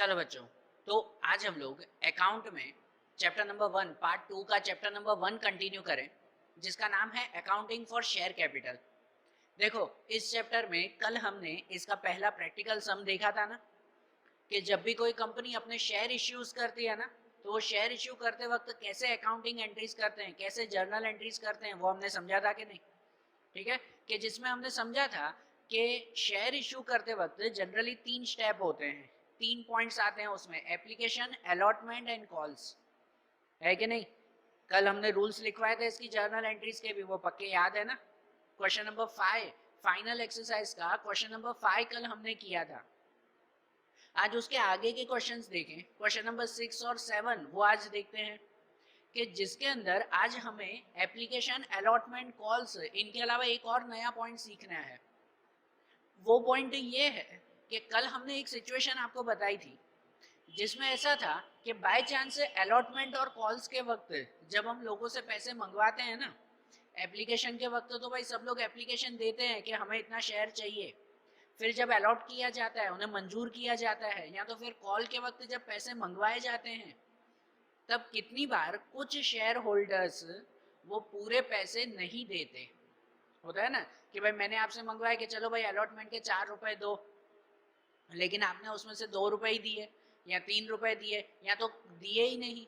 चलो बच्चों, तो आज हम लोग अकाउंट में चैप्टर नंबर 1 पार्ट 2 का चैप्टर नंबर 1 कंटिन्यू करें, जिसका नाम है अकाउंटिंग फॉर शेयर कैपिटल। देखो, इस चैप्टर में कल हमने इसका पहला प्रैक्टिकल सम देखा था ना, कि जब भी कोई कंपनी अपने शेयर इश्यूज करती है ना, तो वो शेयर इश्यू करते वक्त कैसे अकाउंटिंग एंट्रीज करते हैं, कैसे जर्नल एंट्रीज करते हैं, वो हमने समझा था कि नहीं। ठीक है, कि जिसमें हमने समझा था कि शेयर इशू करते वक्त जनरली 3 स्टेप होते हैं, 3 पॉइंट्स आते हैं उसमें, एप्लीकेशन, अलॉटमेंट एंड कॉल्स, है कि नहीं। कल हमने रूल्स लिखवाए थे इसकी जर्नल एंट्रीज के भी, वो पक्के याद है ना। क्वेश्चन नंबर 5 फाइनल एक्सरसाइज का क्वेश्चन नंबर 5 कल हमने किया था। आज उसके आगे के क्वेश्चंस देखें, क्वेश्चन नंबर 6 और 7 वो आज देखते हैं, कि जिसके अंदर आज हमें एप्लीकेशन, अलॉटमेंट, कॉल्स, इनके अलावा एक और नया पॉइंट सीखना है। वो पॉइंट ये है कि कल हमने एक सिचुएशन आपको बताई थी जिसमें ऐसा था कि बाय चांस अलॉटमेंट और कॉल्स के वक्त जब हम लोगों से पैसे मंगवाते हैं ना, एप्लीकेशन के वक्त तो भाई सब लोग एप्लीकेशन देते हैं कि हमें इतना शेयर चाहिए, फिर जब अलॉट किया जाता है, उन्हें मंजूर किया जाता है, या तो फिर कॉल के वक्त जब पैसे मंगवाए जाते हैं, तब कितनी बार कुछ शेयर होल्डर्स वो पूरे पैसे नहीं देते। होता है ना कि भाई मैंने आपसे मंगवाया कि चलो भाई अलॉटमेंट के 4 रुपए दो, लेकिन आपने उसमें से 2 रुपए ही दिए या 3 रुपए दिए या तो दिए ही नहीं।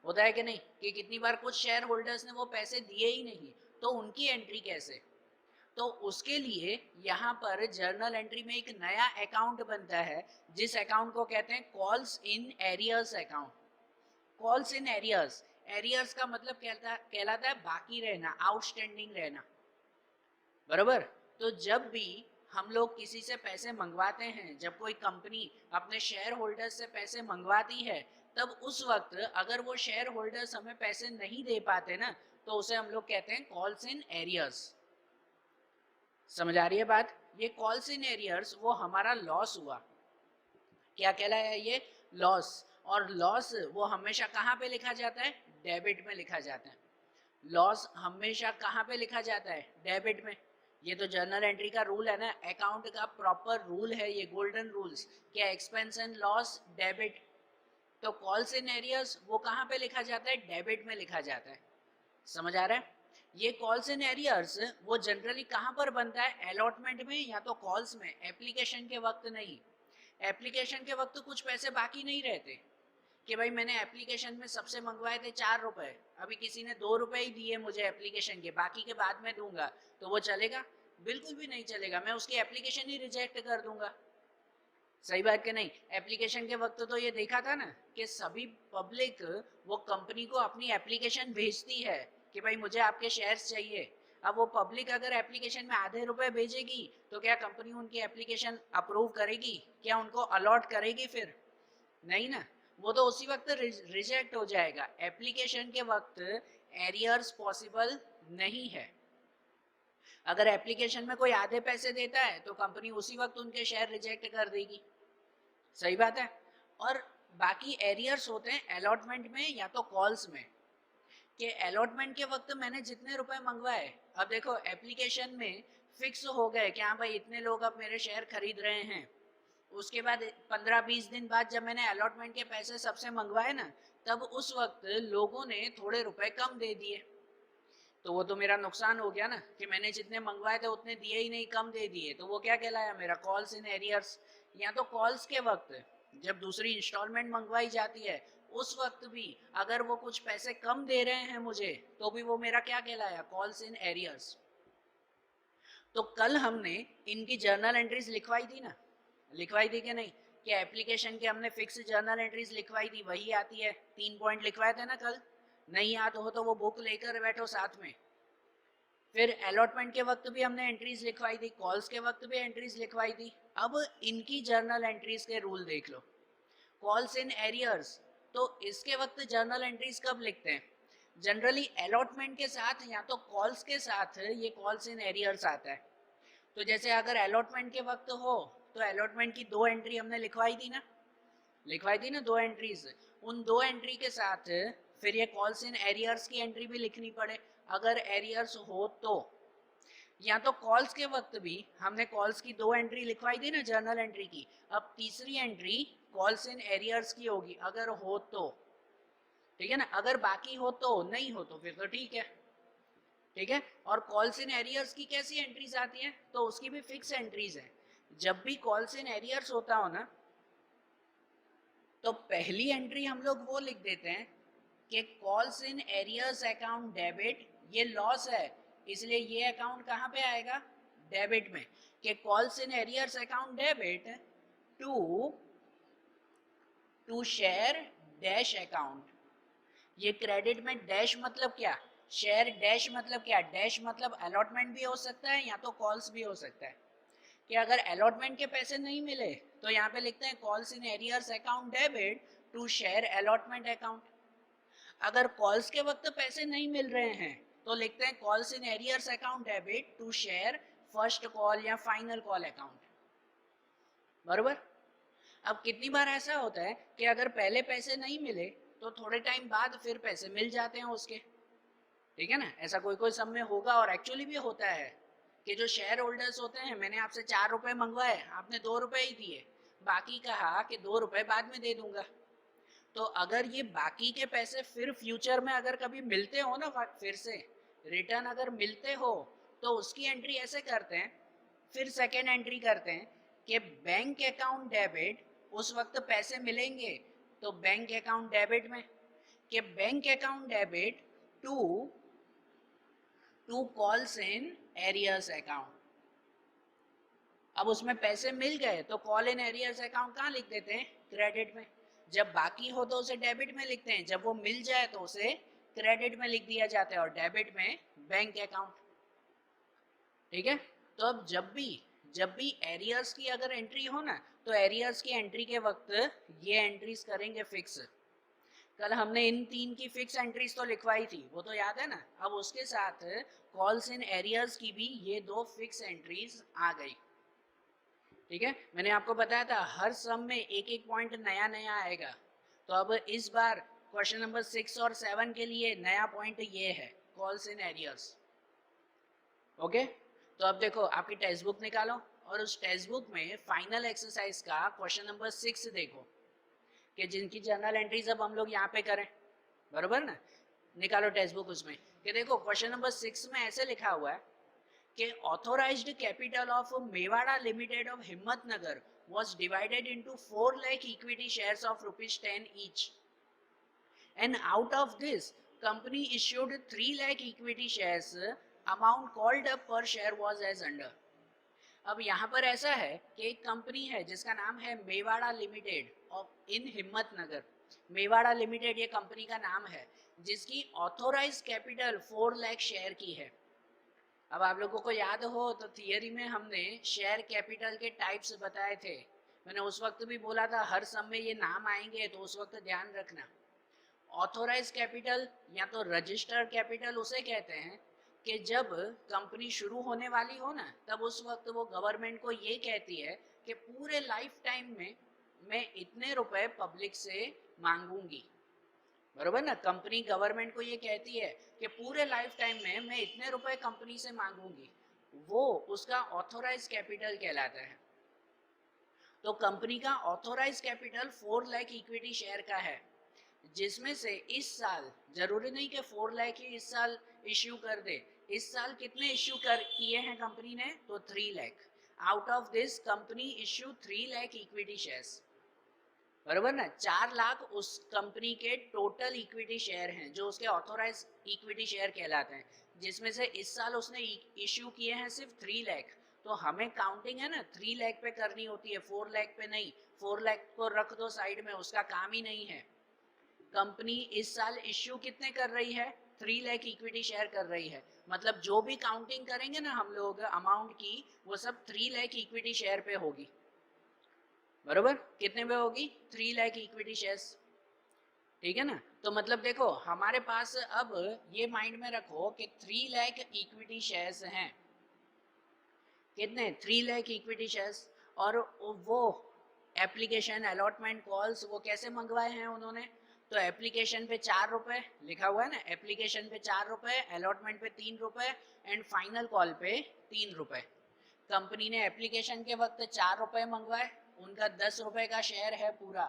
होता है कि नहीं, कि कितनी बार कुछ शेयर होल्डर्स ने वो पैसे दिए ही नहीं, तो उनकी एंट्री कैसे। तो उसके लिए यहाँ पर जर्नल एंट्री में एक नया अकाउंट बनता है, जिस अकाउंट को कहते हैं calls in arrears account. Calls in arrears, arrears का मतलब कहलाता है बाकी रहना, आउटस्टैंडिंग रहना, बराबर। तो जब भी हम लोग किसी से पैसे मंगवाते हैं, जब कोई कंपनी अपने शेयर होल्डर्स से पैसे मंगवाती है, तब उस वक्त अगर वो शेयर होल्डर्स हमें पैसे नहीं दे पाते ना, तो उसे हम लोग कहते हैं कॉल्स इन एरियर्स। समझ आ रही है बात। ये कॉल्स इन एरियर्स वो हमारा लॉस हुआ, क्या कहलाया ये, लॉस। और लॉस वो हमेशा कहाँ पे लिखा जाता है, डेबिट में लिखा जाता है। लॉस हमेशा कहाँ पे लिखा जाता है, डेबिट में। ये तो जर्नल एंट्री का रूल है ना, अकाउंट का प्रॉपर रूल है ये, गोल्डन रूल्स, क्या एक्सपेंस एंड लॉस डेबिट। तो कॉल्स इन एरियर्स वो कहाँ पे लिखा जाता है, डेबिट में लिखा जाता है। समझ आ रहा है। ये कॉल्स इन एरियर्स वो जनरली कहाँ पर बनता है, अलॉटमेंट में या तो कॉल्स में, एप्लीकेशन के वक्त नहीं। एप्लीकेशन के वक्त कुछ पैसे बाकी नहीं रहते, कि भाई मैंने एप्लीकेशन में सबसे मंगवाए थे 4 रुपए, अभी किसी ने 2 रुपए ही दिए मुझे एप्लीकेशन के, बाकी के बाद में दूंगा, तो वो चलेगा, बिल्कुल भी नहीं चलेगा, मैं उसकी एप्लीकेशन ही रिजेक्ट कर दूंगा। सही बात कि नहीं। एप्लीकेशन के वक्त तो ये देखा था ना कि सभी पब्लिक वो कंपनी को अपनी एप्लीकेशन भेजती है कि भाई मुझे आपके शेयर्स चाहिए। अब वो पब्लिक अगर एप्लीकेशन में आधे रुपए भेजेगी, तो क्या कंपनी उनकी एप्लीकेशन अप्रूव करेगी, क्या उनको अलॉट करेगी, फिर नहीं ना। वो तो उसी वक्त रिजेक्ट हो जाएगा। एप्लीकेशन के वक्त एरियर्स पॉसिबल नहीं है। अगर एप्लीकेशन में कोई आधे पैसे देता है तो कंपनी उसी वक्त उनके शेयर रिजेक्ट कर देगी। सही बात है। और बाकी एरियर्स होते हैं अलॉटमेंट में या तो कॉल्स में, कि अलॉटमेंट के वक्त मैंने जितने रुपए मंगवाए, अब देखो एप्लीकेशन में फिक्स हो गए कि हाँ भाई इतने लोग अब मेरे शेयर खरीद रहे हैं। उसके बाद 15-20 दिन बाद जब मैंने अलॉटमेंट के पैसे सबसे मंगवाए ना, तब उस वक्त लोगों ने थोड़े रुपए कम दे दिए, तो वो तो मेरा नुकसान हो गया ना, कि मैंने जितने मंगवाए थे उतने दिए ही नहीं, कम दे दिए, तो वो क्या कहलाया, मेरा कॉल्स इन एरियर्स। या तो कॉल्स के वक्त जब दूसरी इंस्टॉलमेंट मंगवाई जाती है, उस वक्त भी अगर वो कुछ पैसे कम दे रहे हैं मुझे, तो भी वो मेरा क्या कहलाया, कॉल्स इन एरियर्स। तो कल हमने इनकी जर्नल एंट्रीज लिखवाई थी ना, लिखवाई थी कि नहीं, कि एप्लीकेशन के हमने फिक्स जर्नल एंट्रीज लिखवाई थी, वही आती है, 3 पॉइंट लिखवाए थे ना कल। नहीं याद हो तो वो बुक लेकर बैठो साथ में। फिर अलॉटमेंट के वक्त भी हमने एंट्रीज लिखवाई थी, कॉल्स के वक्त भी एंट्रीज लिखवाई थी। अब इनकी जर्नल एंट्रीज के रूल देख लो। कॉल्स इन एरियर्स, तो इसके वक्त जर्नल एंट्रीज कब लिखते हैं, जनरली अलॉटमेंट के साथ या तो कॉल्स के साथ ये कॉल्स इन एरियर्स आता है। तो जैसे अगर अलॉटमेंट के वक्त हो, तो अलॉटमेंट की 2 एंट्री हमने लिखवाई थी ना, लिखवाई थी ना 2 एंट्रीज। उन 2 एंट्री के साथ फिर ये कॉल्स इन एरियर्स की एंट्री भी लिखनी पड़े, अगर एरियर्स हो तो। या तो कॉल्स के वक्त भी हमने कॉल्स की 2 एंट्री लिखवाई थी ना जर्नल एंट्री की, अब तीसरी एंट्री कॉल्स इन एरियर्स की होगी, अगर हो तो, ठीक है ना, अगर बाकी हो तो, नहीं हो तो फिर तो ठीक है, ठीक है। और कॉल्स इन एरियर्स की कैसी एंट्रीज आती हैं, तो उसकी भी फिक्स एंट्रीज है। जब भी कॉल्स इन एरियर्स होता हो ना, तो पहली एंट्री हम लोग वो लिख देते हैं कि calls in arrears account debit, ये लॉस है इसलिए ये अकाउंट कहाँ पे आएगा, डेबिट में, कि calls in arrears account debit to share dash account. ये क्रेडिट में डैश मतलब क्या, शेयर डैश मतलब क्या, डैश मतलब अलॉटमेंट भी हो सकता है या तो कॉल्स भी हो सकता है, कि अगर अलॉटमेंट के पैसे नहीं मिले तो यहाँ पे लिखते हैं calls in arrears account debit to share allotment account. अगर कॉल्स के वक्त पैसे नहीं मिल रहे हैं तो लिखते हैं calls in arrears account debit to share first call या फाइनल कॉल अकाउंट, बरोबर। अब कितनी बार ऐसा होता है कि अगर पहले पैसे नहीं मिले तो थोड़े टाइम बाद फिर पैसे मिल जाते हैं उसके, ठीक है ना, ऐसा कोई कोई सब में होगा और एक्चुअली भी होता है कि जो शेयर होल्डर्स होते हैं, मैंने आपसे 4 रुपए मंगवाए, आपने 2 रुपए ही दिए, बाकी कहा कि 2 रुपए बाद में दे दूंगा। तो अगर ये बाकी के पैसे फिर फ्यूचर में अगर कभी मिलते हो ना, फिर से रिटर्न अगर मिलते हो, तो उसकी एंट्री ऐसे करते हैं, फिर सेकेंड एंट्री करते हैं कि बैंक अकाउंट डेबिट, उस वक्त पैसे मिलेंगे तो बैंक अकाउंट डेबिट में, कि bank account debit to calls in arrears account. अब उसमें पैसे मिल गए तो कॉल इन एरियर्स अकाउंट कहाँ लिख देते हैं, क्रेडिट में। जब बाकी हो तो उसे डेबिट में लिखते हैं, जब वो मिल जाए तो उसे क्रेडिट में लिख दिया जाता है, और डेबिट में बैंक अकाउंट, ठीक है। तो अब जब भी एरियर्स की अगर एंट्री हो ना, तो एरियर्स की एंट्री के वक्त ये एंट्रीज करेंगे फिक्स। कल हमने इन 3 की फिक्स एंट्रीज तो लिखवाई थी, वो तो याद है ना। अब उसके साथ कॉल्स इन एरियर्स की भी ये 2 फिक्स एंट्रीज आ गई, ठीक है। मैंने आपको बताया था हर सम में एक एक पॉइंट नया नया आएगा, तो अब इस बार क्वेश्चन नंबर 6 और 7 के लिए नया पॉइंट ये है, कॉल्स इन एरियर्स, ओके। तो अब देखो आपकी टेक्स्ट बुक निकालो और उस टेक्स्ट बुक में फाइनल एक्सरसाइज का क्वेश्चन नंबर 6 देखो, कि जिनकी जर्नल एंट्रीज अब हम लोग यहाँ पे करें, बरोबर ना। निकालो टेक्स्ट बुक उसमें, कि देखो क्वेश्चन नंबर 6 में ऐसे लिखा हुआ है कि authorized capital of Mewada Limited of Himmatnagar was divided into 4 lakh equity shares of rupees 10 each, and out of this company issued 3 lakh equity shares, amount called up per share was as under। अब यहाँ पर ऐसा है कि एक company है जिसका नाम है Mewada limited of in Himmatnagar. Mewada limited ये कंपनी का नाम है, जिसकी ऑथोराइज कैपिटल 4 लाख शेयर की है। अब आप लोगों को याद हो तो थियरी में हमने शेयर कैपिटल के टाइप्स बताए थे, मैंने उस वक्त भी बोला था हर सम में ये नाम आएंगे तो उस वक्त ध्यान रखना। ऑथोराइज कैपिटल या तो रजिस्टर्ड कैपिटल उसे कहते हैं कि जब कंपनी शुरू होने वाली हो ना, तब उस वक्त वो गवर्नमेंट को ये कहती है कि पूरे लाइफ टाइम में मैं इतने रुपए पब्लिक से मांगूंगी, बरोबर ना। कंपनी गवर्नमेंट को ये कहती है कि पूरे लाइफ टाइम में मैं इतने रुपए कंपनी से मांगूंगी, वो उसका ऑथोराइज कैपिटल कहलाता है। तो कंपनी का authorise capital 4 lakh equity share का है, जिसमें से इस साल, जरूरी नहीं कि 4 लाख ही इस साल इश्यू कर दे, इस साल कितने इश्यू कर किए हैं कंपनी ने, तो 3 lakh. Out of this company issue 3 lakh equity shares, बरोबर ना। 4 लाख उस कंपनी के टोटल इक्विटी शेयर हैं जो उसके ऑथोराइज इक्विटी शेयर कहलाते हैं, जिसमें से इस साल उसने इश्यू किए हैं सिर्फ 3 लाख। तो हमें काउंटिंग है ना 3 लाख पे करनी होती है, 4 लाख पे नहीं। 4 लाख को रख दो साइड में, उसका काम ही नहीं है। कंपनी इस साल इश्यू कितने कर रही है, 3 लाख इक्विटी शेयर कर रही है, मतलब जो भी काउंटिंग करेंगे ना हम लोग अमाउंट की, वो सब 3 लाख इक्विटी शेयर पे होगी, बरोबर। कितने पे होगी, 3 लाख इक्विटी शेयर्स, ठीक है ना। तो मतलब देखो हमारे पास अब ये माइंड में रखो कि 3 लाख इक्विटी शेयर्स हैं, कितने, 3 लाख इक्विटी शेयर्स। और वो एप्लीकेशन अलॉटमेंट कॉल्स वो कैसे मंगवाए हैं उन्होंने, तो एप्लीकेशन पे 4 रुपए लिखा हुआ है ना, एप्लीकेशन पे 4 रुपए, अलॉटमेंट पे 3 रुपए एंड फाइनल कॉल पे 3 रुपए। कंपनी ने एप्लीकेशन के वक्त 4 रुपए मंगवाए उनका 10 रुपए का शेयर है, पूरा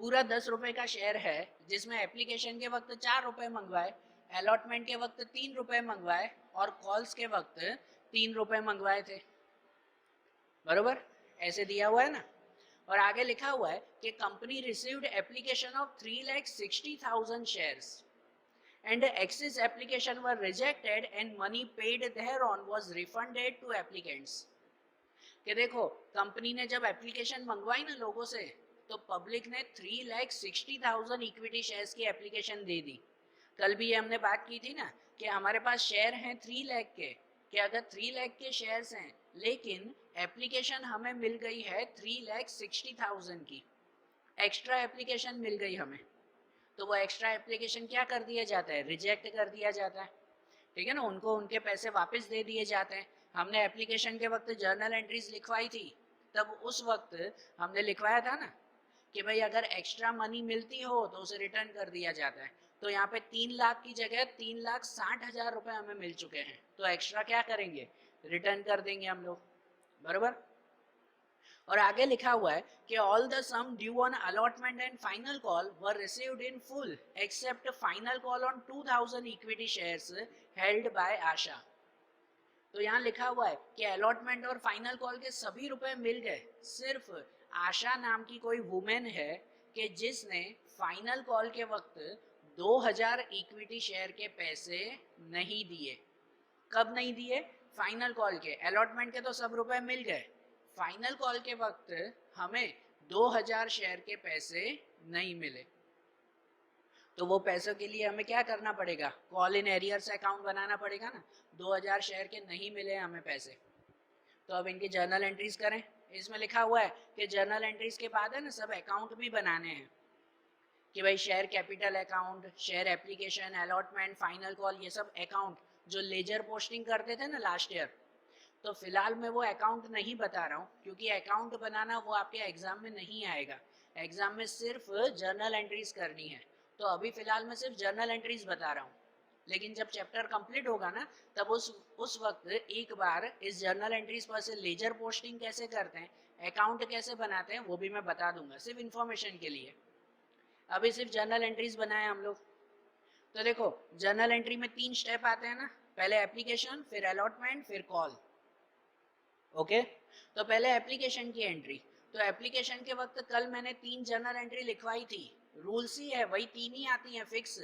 पूरा 10 रुपए का शेयर है, जिसमें एप्लीकेशन के वक्त 4 रुपए मंगवाए, अलॉटमेंट के वक्त 3 रुपए मंगवाए और कॉल्स के वक्त 3 रुपए मंगवाए थे, बरोबर? ऐसे दिया हुआ है ना। और आगे लिखा हुआ है कि company received application of 3,60,000 shares and excess application were rejected and money paid thereon was refunded to applicants। कि देखो कंपनी ने जब एप्लीकेशन मंगवाई ना लोगों से, तो पब्लिक ने 3,60,000 इक्विटी शेयर्स की एप्लीकेशन दे दी। कल भी ये हमने बात की थी ना कि हमारे पास शेयर हैं 3 लाख के, कि अगर 3 लाख के शेयर्स हैं लेकिन एप्लीकेशन हमें मिल गई है 3,60,000 की, एक्स्ट्रा एप्लीकेशन मिल गई हमें, तो वो एक्स्ट्रा एप्लीकेशन क्या कर दिया जाता है, रिजेक्ट कर दिया जाता है, ठीक है ना, उनको उनके पैसे वापस दे दिए जाते हैं। हमने एप्लीकेशन के वक्त जर्नल एंट्रीज लिखवाई थी, तब उस वक्त हमने लिखवाया था ना कि भाई अगर एक्स्ट्रा मनी मिलती हो तो उसे रिटर्न कर दिया जाता है। तो यहाँ पे 3 लाख की जगह 3,60,000 रुपए हमें मिल चुके हैं, तो एक्स्ट्रा क्या करेंगे, रिटर्न कर देंगे हम लोग, बराबर? और आगे लिखा हुआ है कि all the sum due on allotment and final call were received in full except final call on 2,000 equity shares held by Asha. तो यहाँ लिखा हुआ है कि अलॉटमेंट और फाइनल कॉल के सभी रुपए मिल गए, सिर्फ आशा नाम की कोई वुमेन है कि जिसने फाइनल कॉल के वक्त 2,000 इक्विटी शेयर के पैसे नहीं दिए। कब नहीं दिए? फाइनल कॉल के। अलॉटमेंट के तो सब रुपए मिल गए, फाइनल कॉल के वक्त हमें 2,000 शेयर के पैसे नहीं मिले। तो वो पैसों के लिए हमें क्या करना पड़ेगा, कॉल इन एरियर्स अकाउंट बनाना पड़ेगा ना। 2,000 शेयर के नहीं मिले हमें पैसे, तो अब इनकी जर्नल एंट्रीज करें। इसमें लिखा हुआ है कि जर्नल एंट्रीज के बाद है ना सब अकाउंट भी बनाने हैं, कि भाई share capital account, share application, allotment, final call, ये सब अकाउंट जो लेजर पोस्टिंग करते थे ना लास्ट ईयर। तो फिलहाल मैं वो अकाउंट नहीं बता रहा हूँ, क्योंकि अकाउंट बनाना वो आपके एग्जाम में नहीं आएगा, एग्जाम में सिर्फ जर्नल एंट्रीज करनी है। तो अभी फिलहाल मैं सिर्फ जर्नल एंट्रीज बता रहा हूँ, लेकिन जब चैप्टर कंप्लीट होगा ना तब उस वक्त एक बार इस जर्नल एंट्रीज पर से लेजर पोस्टिंग कैसे करते हैं, अकाउंट कैसे बनाते हैं, वो भी मैं बता दूंगा, सिर्फ इंफॉर्मेशन के लिए। अभी सिर्फ जर्नल एंट्रीज बनाए हम लोग। तो देखो जर्नल एंट्री में 3 स्टेप आते हैं ना, पहले एप्लीकेशन, फिर अलॉटमेंट, फिर कॉल। ओके तो पहले एप्लीकेशन की एंट्री। तो एप्लीकेशन के वक्त कल मैंने 3 जर्नल एंट्री लिखवाई थी, रूल्स ही है वही 3 ही आती हैं फिक्स।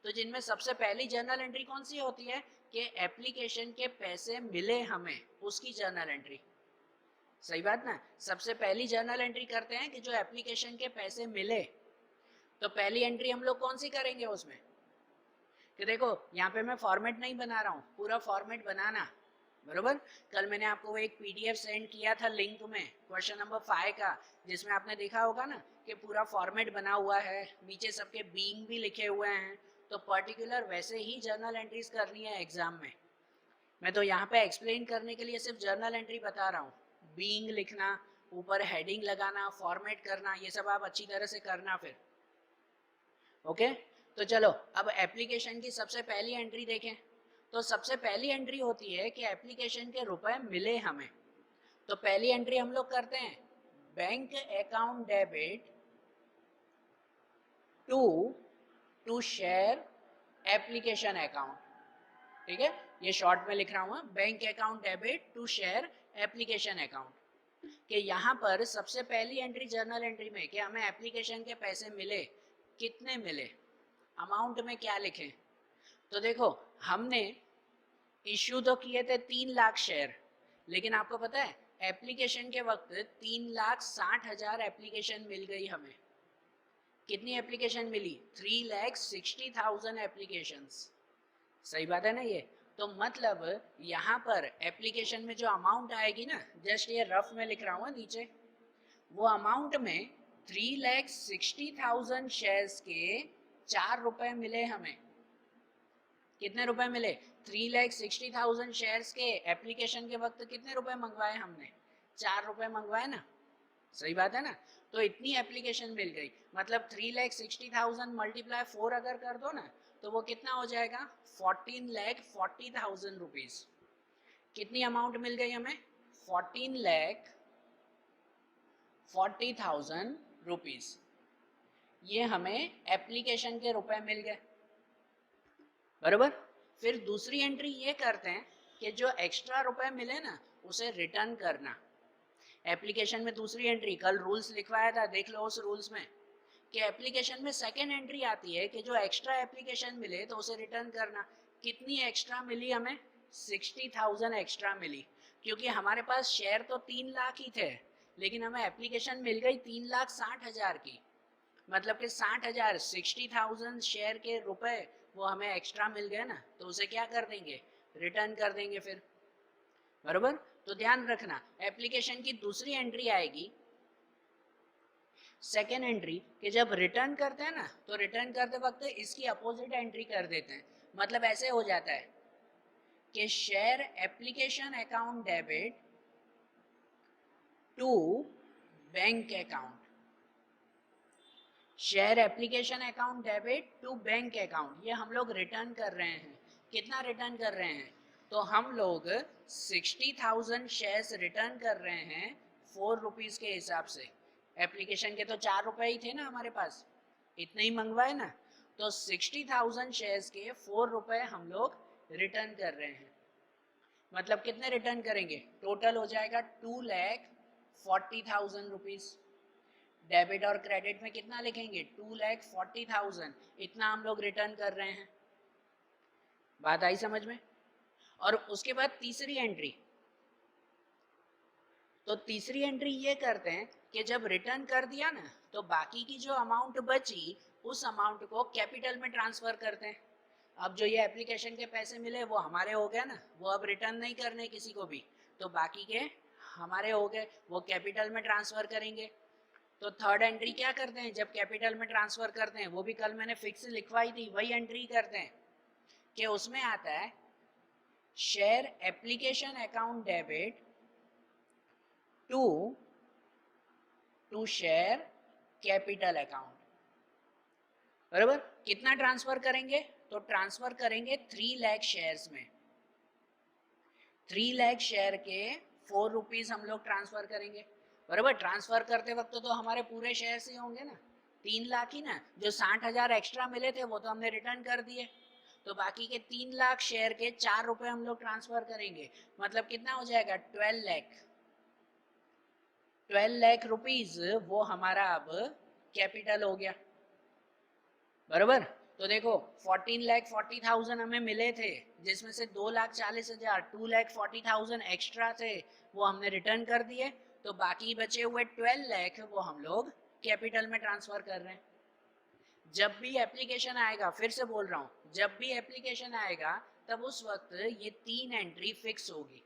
तो जिनमें सबसे पहली जर्नल एंट्री कौन सी होती है कि एप्लीकेशन के पैसे मिले हमें, उसकी जर्नल एंट्री। सही बात ना, सबसे पहली जर्नल एंट्री करते हैं कि जो एप्लीकेशन के पैसे मिले। तो पहली एंट्री हम लोग कौन सी करेंगे उसमें, कि देखो यहाँ पे मैं फॉर्मेट नहीं बना रहा हूँ, पूरा फॉर्मेट बनाना, बरोबर? कल मैंने आपको एक पीडीएफ सेंड किया था लिंक में, क्वेश्चन नंबर 5 का, जिसमें आपने देखा होगा ना कि पूरा फॉर्मेट बना हुआ है, नीचे सबके बीइंग भी लिखे हुए हैं। तो पर्टिकुलर वैसे ही जर्नल एंट्रीज करनी है एग्जाम में। मैं तो यहाँ पे एक्सप्लेन करने के लिए सिर्फ जर्नल एंट्री बता रहा हूँ, बीइंग लिखना, ऊपर हेडिंग लगाना, फॉर्मेट करना, ये सब आप अच्छी तरह से करना फिर। ओके तो चलो अब एप्लीकेशन की सबसे पहली एंट्री देखें। तो सबसे पहली एंट्री होती है कि एप्लीकेशन के रुपए मिले हमें। तो पहली एंट्री हम लोग करते हैं bank account debit to share application account. ठीक है, ये शॉर्ट में लिख रहा हूँ, bank account debit to share application account. कि यहाँ पर सबसे पहली एंट्री जर्नल एंट्री में कि हमें एप्लीकेशन के पैसे मिले, कितने मिले, अमाउंट में क्या लिखें। तो देखो हमने इश्यू तो किए थे 3 लाख शेयर, लेकिन आपको पता है एप्लीकेशन के वक्त 3,60,000 एप्लीकेशन मिल गई हमें। कितनी एप्लीकेशन मिली? 3,60,000 एप्लीकेशंस। सही बात है ना ये। तो मतलब यहाँ पर एप्लीकेशन में जो अमाउंट आएगी ना, जस्ट ये रफ में लिख रहा हूँ नीचे, वो अमाउंट में 3,60,000 शेयर्स के 4 रुपए मिले हमें। कितने रुपए मिले? 3,60,000 शेयर्स के एप्लीकेशन के वक्त कितने रुपए मंगवाए हमने? 4 रुपए मंगवाए ना। सही बात है ना। तो इतनी एप्लीकेशन मिल गई, मतलब 3,60,000 मल्टीप्लाई 4 अगर कर दो ना तो वो कितना हो जाएगा? 14,40,000 रुपीज। कितनी अमाउंट मिल गई हमें? 14,40,000 40,000 रुपीज, ये हमें एप्लीकेशन के रुपए मिल गए, बराबर। फिर दूसरी एंट्री ये करते हैं कि जो एक्स्ट्रा रुपए मिले ना उसे रिटर्न करना। एप्लीकेशन में दूसरी एंट्री, कल रूल्स लिखवाया था, देख लो उस रूल्स में कि एप्लीकेशन में सेकेंड एंट्री आती है कि जो एक्स्ट्रा एप्लीकेशन मिले तो उसे रिटर्न करना। कितनी एक्स्ट्रा मिली हमें? 60,000 एक्स्ट्रा मिली, क्योंकि हमारे पास शेयर तो 3 लाख ही थे, लेकिन हमें एप्लीकेशन मिल गई 3,60,000 की, मतलब कि 60,000, 60,000 शेयर के रुपए वो हमें एक्स्ट्रा मिल गए ना, तो उसे क्या कर देंगे? रिटर्न कर देंगे फिर, बराबर। तो ध्यान रखना, एप्लीकेशन की दूसरी एंट्री आएगी, सेकेंड एंट्री, कि जब रिटर्न करते हैं ना तो रिटर्न करते वक्त इसकी अपोजिट एंट्री कर देते हैं। मतलब ऐसे हो जाता है कि share application account debit to bank account, share application account debit to bank account, ये हम लोग रिटर्न कर रहे हैं। कितना रिटर्न कर रहे हैं? तो हम लोग 60,000 शेयर्स रिटर्न कर रहे हैं 4 रुपीज के हिसाब से। एप्लीकेशन के तो 4 रुपए ही थे ना हमारे पास, इतने ही मंगवाए ना, तो 60,000 शेयर्स के 4 रुपए हम लोग रिटर्न कर रहे हैं। मतलब कितने रिटर्न करेंगे? टोटल हो जाएगा 2,40,000 रुपीज। डेबिट और क्रेडिट में कितना लिखेंगे? 2,40,000, इतना हम लोग रिटर्न कर रहे हैं। बात आई समझ में? और उसके बाद तीसरी एंट्री, तो तीसरी एंट्री ये करते हैं कि जब रिटर्न कर दिया ना तो बाकी की जो अमाउंट बची उस अमाउंट को कैपिटल में ट्रांसफर करते हैं। अब जो ये एप्लीकेशन के पैसे मिले वो हमारे हो गए ना, वो अब रिटर्न नहीं करने किसी को भी, तो बाकी के हमारे हो गए, वो कैपिटल में ट्रांसफर करेंगे। तो थर्ड एंट्री क्या करते हैं जब कैपिटल में ट्रांसफर करते हैं? वो भी कल मैंने फिक्स लिखवाई थी, वही एंट्री करते हैं कि उसमें आता है share application account debit to share capital account, बराबर। कितना ट्रांसफर करेंगे? तो ट्रांसफर करेंगे 3 लाख शेयर्स में, 3 लाख शेयर के 4 रुपीज हम लोग ट्रांसफर करेंगे, बराबर। ट्रांसफर करते वक्त तो हमारे पूरे शेयर ही होंगे ना, 3 लाख ही ना, जो 60,000 एक्स्ट्रा मिले थे वो तो हमने रिटर्न कर दिए, तो बाकी के 3 लाख शेयर के 4 रुपए हम लोग ट्रांसफर करेंगे। मतलब कितना हो जाएगा? 12 लाख, 12 लाख रुपीज वो हमारा अब कैपिटल हो गया, बराबर। तो देखो 14,40,000 हमें मिले थे, जिसमें से 2,40,000, 2,40,000 एक्स्ट्रा थे, वो हमने रिटर्न कर दिए, तो बाकी बचे हुए 12 लाख वो हम लोग कैपिटल में ट्रांसफर कर रहे हैं। जब भी एप्लीकेशन आएगा, फिर से बोल रहा हूं, जब भी एप्लीकेशन आएगा तब उस वक्त ये 3 एंट्री फिक्स होगी,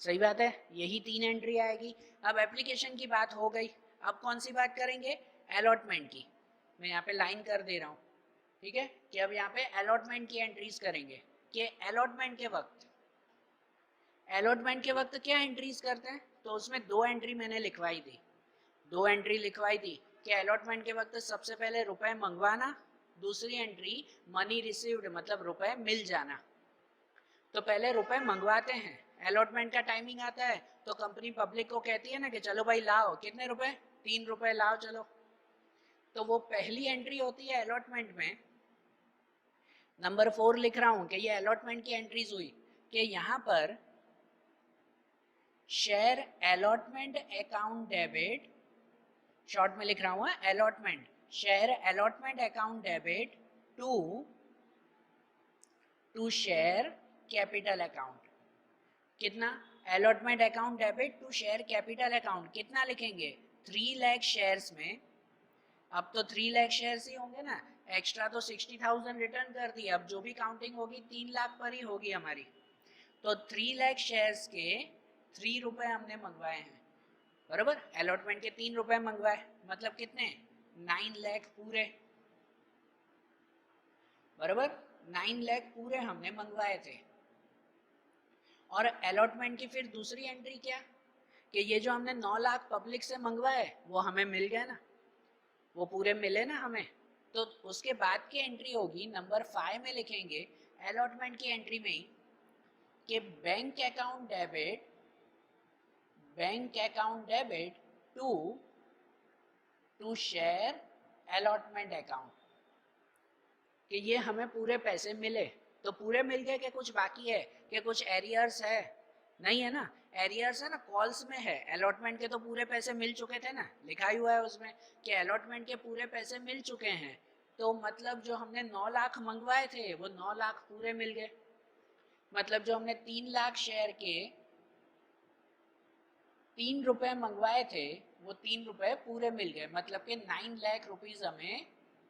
सही बात है, यही 3 एंट्री आएगी। अब एप्लीकेशन की बात हो गई, अब कौन सी बात करेंगे? अलॉटमेंट की। मैं यहाँ पे लाइन कर दे रहा हूँ, ठीक है, कि अब यहाँ पे अलॉटमेंट की एंट्रीज करेंगे। कि अलॉटमेंट के वक्त क्या एंट्रीज करते हैं? तो उसमें 2 एंट्री मैंने लिखवाई थी, 2 एंट्री लिखवाई थी कि अलॉटमेंट के वक्त सबसे पहले रुपए मंगवाना, दूसरी एंट्री मनी रिसीव्ड, मतलब रुपए मिल जाना। तो पहले रुपए मंगवाते हैं, अलॉटमेंट का टाइमिंग आता है तो कंपनी पब्लिक को कहती है ना कि चलो भाई लाओ, कितने रुपए? 3 रुपए लाओ चलो। तो वो पहली एंट्री होती है अलॉटमेंट में। नंबर 4 लिख रहा हूं कि ये अलॉटमेंट की एंट्रीज हुई कि यहां पर share allotment account debit, short में लिख रहा हूं allotment, share allotment account debit to share capital account. कितना? Allotment account debit to share capital account, कितना लिखेंगे? 3 लाख शेयर्स में, अब तो 3 लाख शेयर्स ही होंगे ना, एक्स्ट्रा तो 60,000 रिटर्न कर दिए, अब जो भी काउंटिंग होगी 3 लाख पर ही होगी हमारी। तो 3 लाख शेयर्स के 3 रुपए हमने मंगवाए हैं, बराबर। अलॉटमेंट के 3 रुपए मंगवाए, मतलब कितने? 9 लाख पूरे, बराबर। 9 लाख पूरे हमने मंगवाए थे। और अलॉटमेंट की फिर दूसरी एंट्री क्या? कि ये जो हमने 9 लाख पब्लिक से मंगवाए वो हमें मिल गए ना, वो पूरे मिले ना हमें। तो उसके बाद की एंट्री होगी नंबर 5 में लिखेंगे अलॉटमेंट की एंट्री में ही कि bank account debit to share allotment account, कि ये हमें पूरे पैसे मिले। तो पूरे मिल गए कि कुछ बाकी है, कि कुछ एरियर्स है? नहीं है ना, एरियर्स है ना, कॉल्स में है। अलॉटमेंट के तो पूरे पैसे मिल चुके थे ना, लिखा ही हुआ है उसमें कि अलॉटमेंट के पूरे पैसे मिल चुके हैं। तो मतलब जो हमने 9 लाख मंगवाए थे वो 9 लाख पूरे मिल गए। मतलब जो हमने 3 लाख शेयर के 3 रुपए मंगवाए थे वो 3 रुपए पूरे मिल गए, मतलब कि 9 लाख रुपीज हमें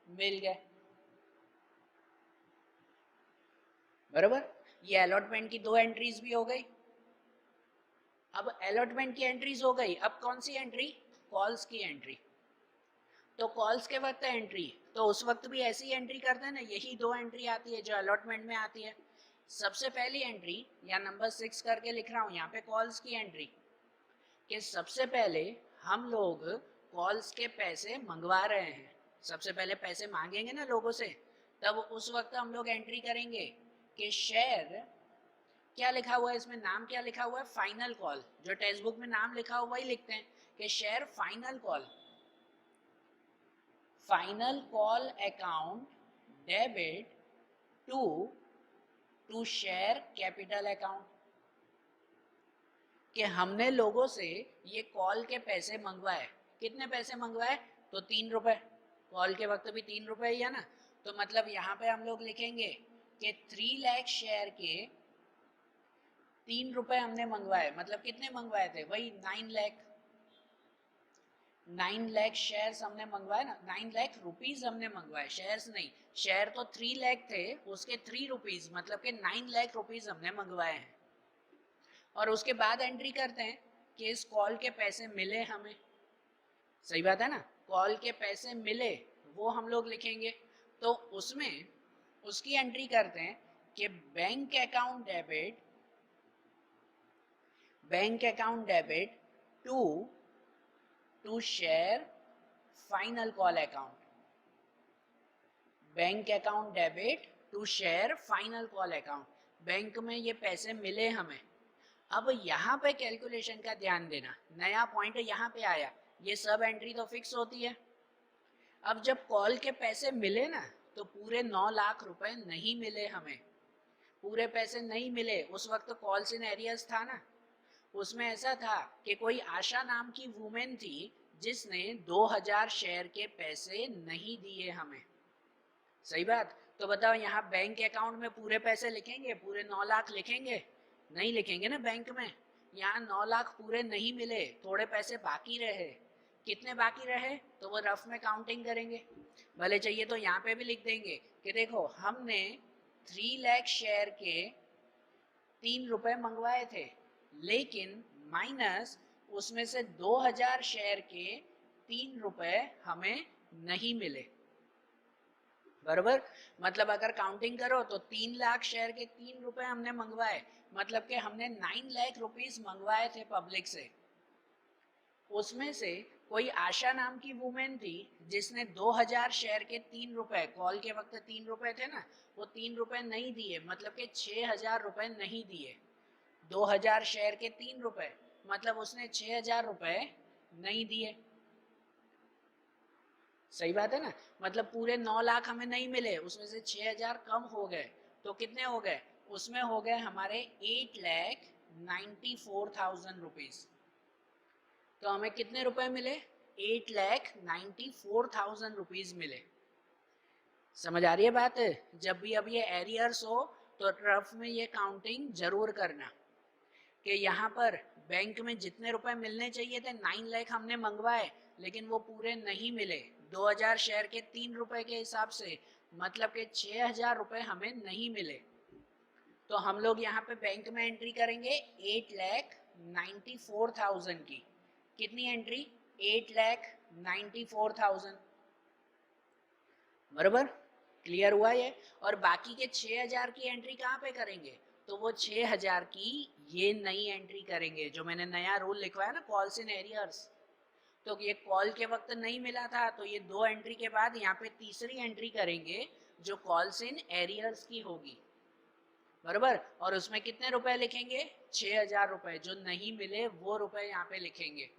मिल गए। बराबर, ये अलॉटमेंट की 2 एंट्रीज भी हो गई। अब अलॉटमेंट की एंट्रीज हो गई, अब कौन सी एंट्री? कॉल्स की एंट्री। तो कॉल्स के वक्त एंट्री, तो उस वक्त भी ऐसी एंट्री करते हैं ना, यही 2 एंट्री आती है जो अलॉटमेंट में आती है। सबसे पहली एंट्री या नंबर 6 करके लिख रहा हूं यहाँ पे, कॉल्स की एंट्री, कि सबसे पहले हम लोग कॉल्स के पैसे मंगवा रहे हैं। सबसे पहले पैसे मांगेंगे ना लोगों से, तब उस वक्त हम लोग एंट्री करेंगे कि शेयर, क्या लिखा हुआ है इसमें, नाम क्या लिखा हुआ है? Final call. जो टेक्स्ट बुक में नाम लिखा हुआ वही लिखते हैं कि share final call, final call account debit to share capital account, कि हमने लोगों से ये कॉल के पैसे मंगवाए। कितने पैसे मंगवाए? तो 3 रुपए। कॉल के वक्त भी 3 रुपए ही है ना, तो मतलब यहाँ पे हम लोग लिखेंगे कि 3 लाख शेयर के 3 रुपए हमने मंगवाए। मतलब कितने मंगवाए थे? वही 9 लाख। 9 लाख शेयर्स हमने मंगवाए ना, 9 लाख रुपीज हमने मंगवाए, शेयर्स नहीं। शेयर तो 3 लाख थे, उसके 3 रुपीज, मतलब कि 9 लाख रुपीज हमने मंगवाए हैं। और उसके बाद एंट्री करते हैं कि इस कॉल के पैसे मिले हमें। सही बात है ना, कॉल के पैसे मिले वो हम लोग लिखेंगे। तो उसमें उसकी एंट्री करते हैं कि bank account debit to share final call account. Bank account debit to share final call account, bank में ये पैसे मिले हमें। अब यहाँ पे कैलकुलेशन का ध्यान देना, नया पॉइंट यहाँ पे आया। ये सब एंट्री तो फिक्स होती है। अब जब कॉल के पैसे मिले ना, तो पूरे 9 लाख रुपए नहीं मिले हमें, पूरे पैसे नहीं मिले। उस वक्त कॉल्स इन एरियर्स था ना, उसमें ऐसा था कि कोई आशा नाम की वुमेन थी जिसने 2000 शेयर के पैसे नहीं दिए हमें। सही बात। तो बताओ यहाँ बैंक अकाउंट में पूरे पैसे लिखेंगे, पूरे 9 लाख लिखेंगे? नहीं लिखेंगे ना बैंक में। यहाँ 9 लाख पूरे नहीं मिले, थोड़े पैसे बाकी रहे। कितने बाकी रहे? तो वो रफ में काउंटिंग करेंगे। भले चाहिए तो यहाँ पे भी लिख देंगे कि देखो हमने 3 लाख शेयर के 3 रुपए मंगवाए थे, लेकिन माइनस उसमें से 2000 शेयर के 3 रुपए हमें नहीं मिले। बराबर, मतलब अगर काउंटिंग करो तो 3 लाख शेयर के 3 रुपए हमने मंगवाए, मतलब कि हमने 9 लाख रुपीस मंगवाए थे पब्लिक से। उसमें से कोई आशा नाम की वुमेन थी जिसने 2000 शेयर के 3 रुपए, कॉल के वक्त 3 रुपए थे ना, वो 3 रुपए नहीं दिए, मतलब कि 6000 रुपए नहीं दिए। 2000 शेयर के 3 रुपए, मतलब उसने 6000 रुपए नहीं दिए। सही बात है ना, मतलब पूरे 9 लाख हमें नहीं मिले, उसमें से 6000 कम हो गए। तो कितने हो गए? उसमें हो गए हमारे 8,94,000 रुपीज। तो हमें कितने रुपए मिले? 8,94,000 रुपीज मिले। समझ आ रही है बात? जब भी अब ये एरियर्स हो तो रफ में ये काउंटिंग जरूर करना कि यहाँ पर बैंक में जितने रुपए मिलने चाहिए थे 9 लाख हमने मंगवाए, लेकिन वो पूरे नहीं मिले 2000 शेयर के 3 रुपए के हिसाब से, मतलब कि 6000 रुपए हमें नहीं मिले। तो हम लोग यहाँ पे बैंक में एंट्री करेंगे 8,94,000 की। कितनी एंट्री? 8,94,000। बराबर, क्लियर हुआ ये? और बाकी के 6000 की एंट्री कहाँ पे करेंगे? तो वो 6000 की ये नई एंट्री करेंगे जो मैंने नया रूल लिखवाया ना, कॉल्स इन एरियर्स। तो ये कॉल के वक्त नहीं मिला था, तो ये 2 एंट्री के बाद यहाँ पे तीसरी एंट्री करेंगे जो कॉल्स इन एरियर्स की होगी। बराबर, और उसमें कितने रुपए लिखेंगे? 6000 रुपए। जो नहीं मिले वो रुपए यहाँ पे लिखेंगे।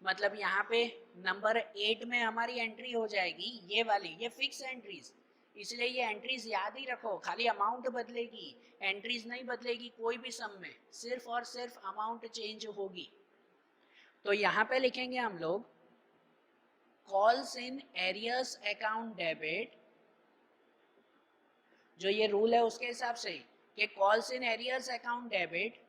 मतलब यहाँ पे नंबर 8 में हमारी एंट्री हो जाएगी ये वाली, ये फिक्स एंट्रीज, इसलिए ये एंट्रीज याद ही रखो, खाली अमाउंट बदलेगी, एंट्रीज नहीं बदलेगी कोई भी सम में, सिर्फ और सिर्फ अमाउंट चेंज होगी। तो यहाँ पे लिखेंगे हम लोग calls in arrears account debit, जो ये रूल है उसके हिसाब से कि calls in arrears account debit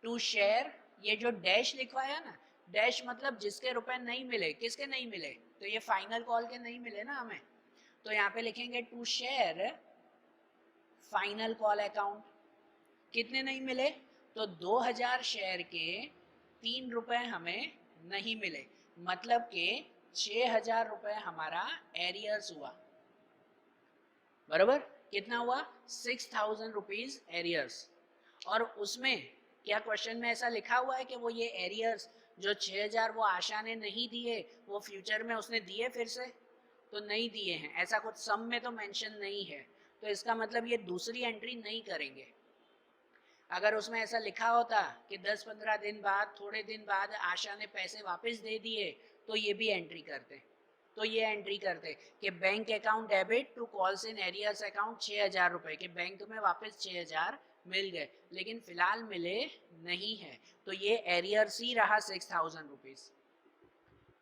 to share, ये जो डैश लिखवाया ना, डैश मतलब जिसके रुपए नहीं मिले, किसके नहीं मिले, तो ये फाइनल कॉल के नहीं मिले ना हमें, तो यहाँ पे लिखेंगे to share final call account. कितने नहीं मिले, तो 2000 शेयर के 3 रुपए हमें नहीं मिले, मतलब के 6000 रुपए हमारा एरियर्स हुआ, बराबर, कितना हुआ 6000 रुपीज एरियर्स। और उसमें क्या क्वेश्चन में ऐसा लिखा हुआ है कि वो ये एरियर्स जो 6000 वो आशा ने नहीं दिए वो फ्यूचर में उसने दिए फिर से, तो नहीं दिए हैं, ऐसा कुछ सम में तो मेंशन नहीं है, तो इसका मतलब ये दूसरी एंट्री नहीं करेंगे। अगर उसमें ऐसा लिखा होता कि 10-15 दिन बाद, थोड़े दिन बाद आशा ने पैसे वापस दे दिए, तो ये भी एंट्री करते, तो ये एंट्री करते कि bank account debit to calls in arrears account 6000 रुपए के बैंक में वापस 6000 मिल गए, लेकिन फिलहाल मिले नहीं है, तो ये एरियर्स ही रहा 6000 रुपीज,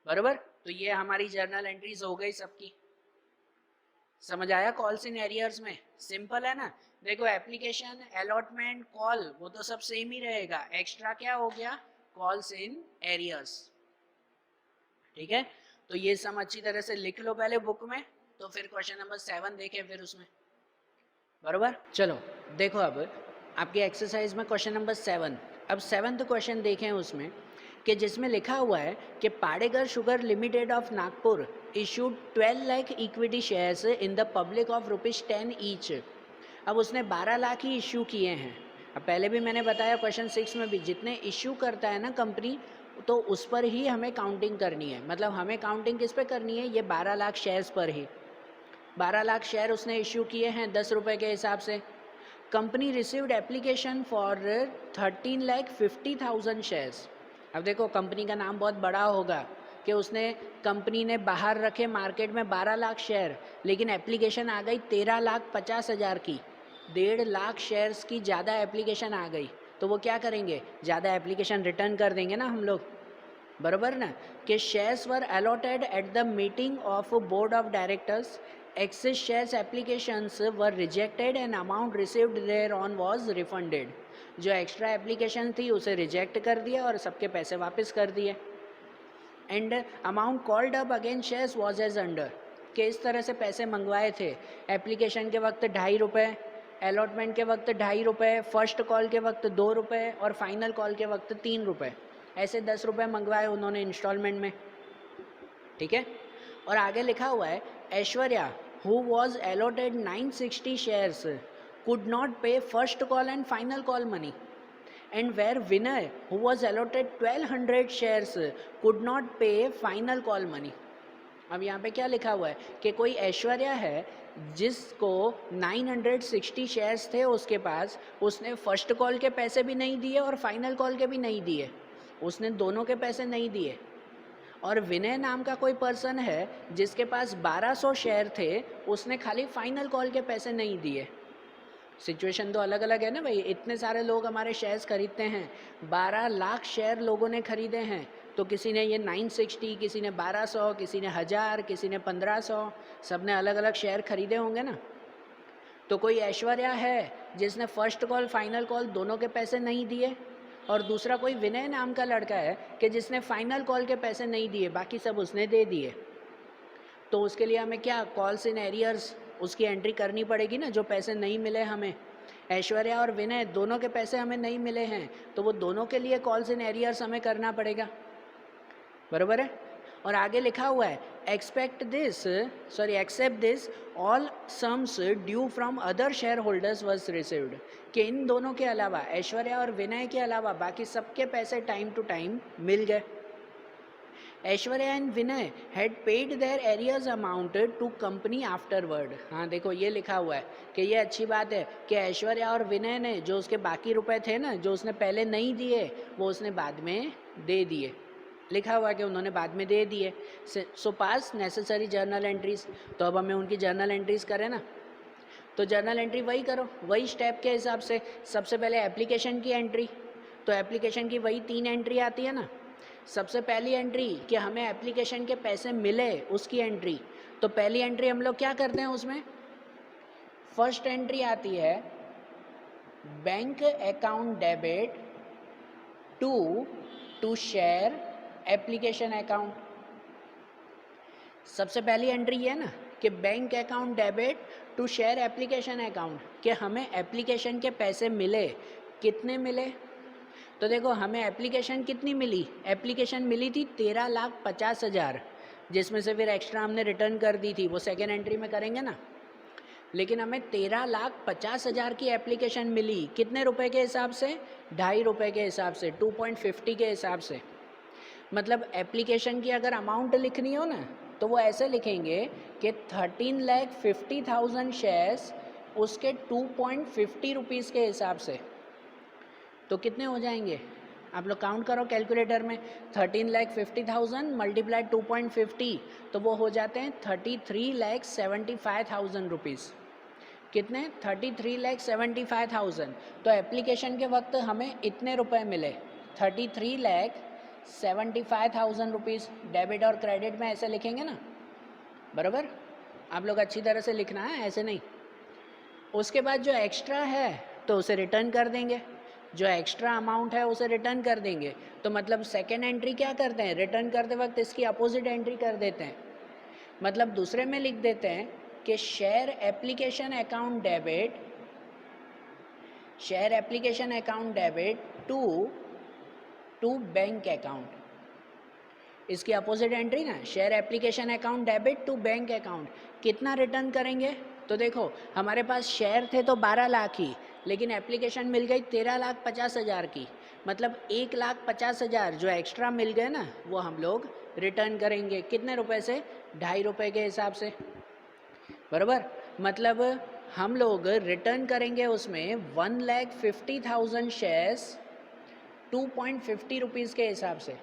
बराबर। तो ये हमारी जर्नल एंट्रीज हो गई सबकी, समझ आया। कॉल्स इन एरियर्स में सिंपल है ना। देखो एप्लीकेशन, अलॉटमेंट, कॉल वो तो सब सेम ही रहेगा, एक्स्ट्रा क्या हो गया कॉल्स इन एरियर्स, ठीक है। तो ये सम अच्छी तरह से लिख लो पहले बुक में, तो फिर क्वेश्चन नंबर 7 देखें फिर उसमें, बराबर। चलो देखो अब आपकी एक्सरसाइज में क्वेश्चन नंबर 7, अब 7th क्वेश्चन देखें उसमें कि जिसमें लिखा हुआ है कि Padekar sugar limited of Nagpur issued 12 lakh equity shares in the public of ₹10 each. अब उसने 12 लाख ही इशू किए हैं। अब पहले भी मैंने बताया क्वेश्चन 6 में भी, जितने इशू करता है ना कंपनी तो उस पर ही हमें काउंटिंग करनी है, मतलब हमें काउंटिंग किस पे करनी है, ये 12 लाख शेयर्स पर ही। 12 लाख शेयर उसने इशू किए हैं 10 रुपये के हिसाब से। Company received application for 13,50,000 shares. अब देखो कंपनी का नाम बहुत बड़ा होगा कि उसने, कंपनी ने बाहर रखे मार्केट में 12 लाख शेयर, लेकिन एप्लीकेशन आ गई 13,50,000 की, 1.5 लाख शेयर्स की ज़्यादा एप्लीकेशन आ गई, तो वो क्या करेंगे, ज़्यादा एप्लीकेशन रिटर्न कर देंगे ना हम लोग, बराबर ना। कि shares were allotted at the meeting of board of directors, excess shares applications were rejected and amount received thereon was refunded। जो एक्स्ट्रा एप्लीकेशन थी उसे रिजेक्ट कर दिया और सबके पैसे वापस कर दिए। And amount called up again shares was as under, कि इस तरह से पैसे मंगवाए थे, एप्लीकेशन के वक्त 2.5 रुपये, अलॉटमेंट के वक्त 2.5 रुपये, फर्स्ट कॉल के वक्त 2 रुपये और फाइनल कॉल के वक्त 3 रुपये, ऐसे 10 रुपये मंगवाए उन्होंने इंस्टॉलमेंट में, ठीक है। और आगे लिखा हुआ है Aishwarya who was allotted 960 shares could not pay first call and final call money, and where Vinay who was allotted 1200 shares could not pay final call money। अब यहाँ पे क्या लिखा हुआ है कि कोई ऐश्वर्या है जिसको 960 शेयर्स थे उसके पास, उसने फर्स्ट कॉल के पैसे भी नहीं दिए और फाइनल कॉल के भी नहीं दिए, उसने दोनों के पैसे नहीं दिए। और विनय नाम का कोई पर्सन है जिसके पास 1200 शेयर थे, उसने खाली फाइनल कॉल के पैसे नहीं दिए। सिचुएशन तो अलग अलग है ना भाई, इतने सारे लोग हमारे शेयर्स खरीदते हैं, 12 लाख शेयर लोगों ने खरीदे हैं, तो किसी ने ये 960, किसी ने 1200, किसी ने 1000, किसी ने 1500, सब ने अलग अलग शेयर खरीदे होंगे ना। तो कोई ऐश्वर्या है जिसने फर्स्ट कॉल फाइनल कॉल दोनों के पैसे नहीं दिए, और दूसरा कोई विनय नाम का लड़का है कि जिसने फाइनल कॉल के पैसे नहीं दिए, बाकी सब उसने दे दिए। तो उसके लिए हमें क्या, कॉल्स इन एरियर्स उसकी एंट्री करनी पड़ेगी ना, जो पैसे नहीं मिले हमें। ऐश्वर्या और विनय दोनों के पैसे हमें नहीं मिले हैं, तो वो दोनों के लिए कॉल्स इन एरियर्स हमें करना पड़ेगा, बराबर है। और आगे लिखा हुआ है except this all sums due from other share holders was received, कि इन दोनों के अलावा, ऐश्वर्या और विनय के अलावा बाकी सबके पैसे टाइम टू टाइम मिल गए। Aishwarya and Vinay had paid their arrears amount to company afterward. हाँ देखो ये लिखा हुआ है कि ये अच्छी बात है कि ऐश्वर्या और विनय ने जो उसके बाकी रुपए थे ना, जो उसने पहले नहीं दिए, वो उसने बाद में दे दिए, लिखा हुआ कि उन्होंने बाद में दे दिए। सो पास नेसेसरी जर्नल एंट्रीज। तो अब हमें उनकी जर्नल एंट्रीज करें ना, तो जर्नल एंट्री वही करो, वही स्टेप के हिसाब से। सबसे पहले एप्लीकेशन की एंट्री, तो एप्लीकेशन की वही 3 एंट्री आती है ना। सबसे पहली एंट्री कि हमें एप्लीकेशन के पैसे मिले, उसकी एंट्री। तो पहली एंट्री हम लोग क्या करते हैं उसमें, फर्स्ट एंट्री आती है bank account debit to share application account. सबसे पहली एंट्री ये है ना कि bank account debit to share application account, कि हमें एप्लीकेशन के पैसे मिले। कितने मिले, तो देखो हमें एप्लीकेशन कितनी मिली, एप्लीकेशन मिली थी 13,50,000, जिसमें से फिर एक्स्ट्रा हमने रिटर्न कर दी थी, वो सेकेंड एंट्री में करेंगे ना। लेकिन हमें 13,50,000 की एप्लीकेशन मिली, कितने रुपए के हिसाब से, 2.5 रुपये के हिसाब से, 2.50 के हिसाब से। मतलब एप्लीकेशन की अगर अमाउंट लिखनी हो ना, तो वो ऐसे लिखेंगे कि 13,50,000 शेयर्स उसके 2.50 रुपीज़ के हिसाब से। तो कितने हो जाएंगे, आप लोग काउंट करो कैलकुलेटर में। 13,50,000 मल्टीप्लाई 2.50, तो वो हो जाते हैं 33,75,000 रुपीज़। कितने, 33,75,000। तो एप्लीकेशन के वक्त हमें इतने रुपए मिले, 33,75,000 रुपीज़। डेबिट और क्रेडिट में ऐसे लिखेंगे ना, बराबर। आप लोग अच्छी तरह से लिखना है, ऐसे नहीं। उसके बाद जो एक्स्ट्रा है तो उसे रिटर्न कर देंगे, जो एक्स्ट्रा अमाउंट है उसे रिटर्न कर देंगे। तो मतलब सेकेंड एंट्री क्या करते हैं, रिटर्न करते वक्त इसकी अपोजिट एंट्री कर देते हैं। मतलब दूसरे में लिख देते हैं कि share application account debit, share application account debit to bank account. इसकी अपोजिट एंट्री ना, share application account debit to bank account. कितना रिटर्न करेंगे, तो देखो हमारे पास शेयर थे तो 12 लाख ही, लेकिन एप्लीकेशन मिल गई 13,50,000 की। मतलब 1,50,000 जो एक्स्ट्रा मिल गए ना, वो हम लोग रिटर्न करेंगे। कितने रुपए से, 2.5 रुपये के हिसाब से, बराबर। मतलब हम लोग रिटर्न करेंगे उसमें 1,50,000 शेयर्स 2.50 रुपीज़ के हिसाब से।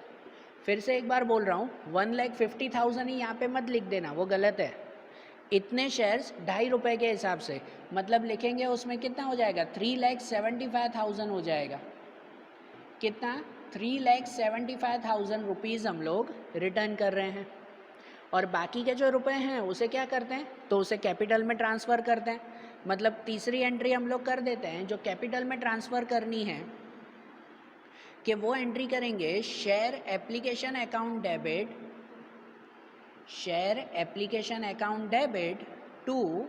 फिर से एक बार बोल रहा हूँ, 1,50,000 ही यहाँ पे मत लिख देना, वो गलत है। इतने शेयर्स 2.5 रुपये के हिसाब से, मतलब लिखेंगे उसमें कितना हो जाएगा, 3,75,000 हो जाएगा। कितना, 3,75,000 रुपीज़ हम लोग रिटर्न कर रहे हैं। और बाकी के जो रुपए हैं उसे क्या करते हैं, तो उसे कैपिटल में ट्रांसफ़र करते हैं। मतलब तीसरी एंट्री हम लोग कर देते हैं, जो कैपिटल में ट्रांसफ़र करनी है, कि वो एंट्री करेंगे share application account debit, share application account debit to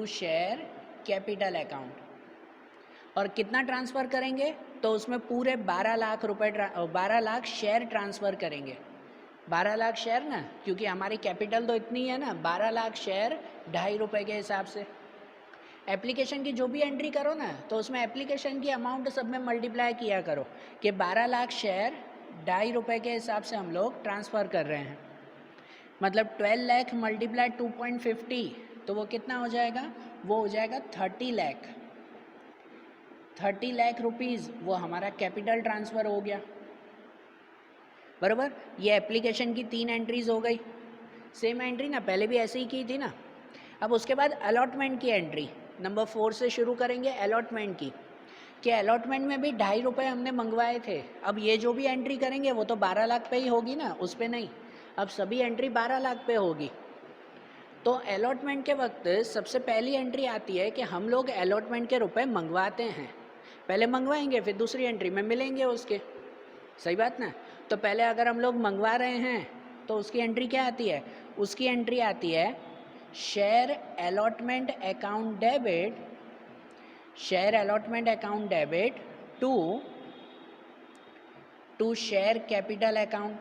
share capital account. और कितना ट्रांसफ़र करेंगे, तो उसमें पूरे 12 लाख रुपए 12 लाख शेयर ट्रांसफ़र करेंगे। 12 लाख शेयर ना, क्योंकि हमारी कैपिटल तो इतनी है ना, 12 लाख शेयर 2.5 रुपये के हिसाब से। एप्लीकेशन की जो भी एंट्री करो ना, तो उसमें एप्लीकेशन की अमाउंट सब में मल्टीप्लाई किया करो कि 12 लाख शेयर 2.5 रुपये के हिसाब से हम लोग ट्रांसफ़र कर रहे हैं। मतलब 12 लाख मल्टीप्लाई 2.50, तो वो कितना हो जाएगा, वो हो जाएगा 30 लाख। 30 लाख रुपीज़ वो हमारा कैपिटल ट्रांसफ़र हो गया, बराबर। ये एप्लीकेशन की 3 एंट्रीज़ हो गई। सेम एंट्री ना पहले भी ऐसे ही की थी ना। अब उसके बाद अलॉटमेंट की एंट्री, नंबर 4 से शुरू करेंगे अलॉटमेंट की, कि अलॉटमेंट में भी 2.5 रुपये हमने मंगवाए थे। अब ये जो भी एंट्री करेंगे वो तो 12 लाख पे ही होगी ना, उस पे नहीं। अब सभी एंट्री 12 लाख पे होगी। तो अलॉटमेंट के वक्त सबसे पहली एंट्री आती है कि हम लोग अलॉटमेंट के रुपए मंगवाते हैं। पहले मंगवाएंगे, फिर दूसरी एंट्री में मिलेंगे उसके, सही बात ना। तो पहले अगर हम लोग मंगवा रहे हैं तो उसकी एंट्री क्या आती है, उसकी एंट्री आती है share allotment account debit, share allotment account debit to share capital account.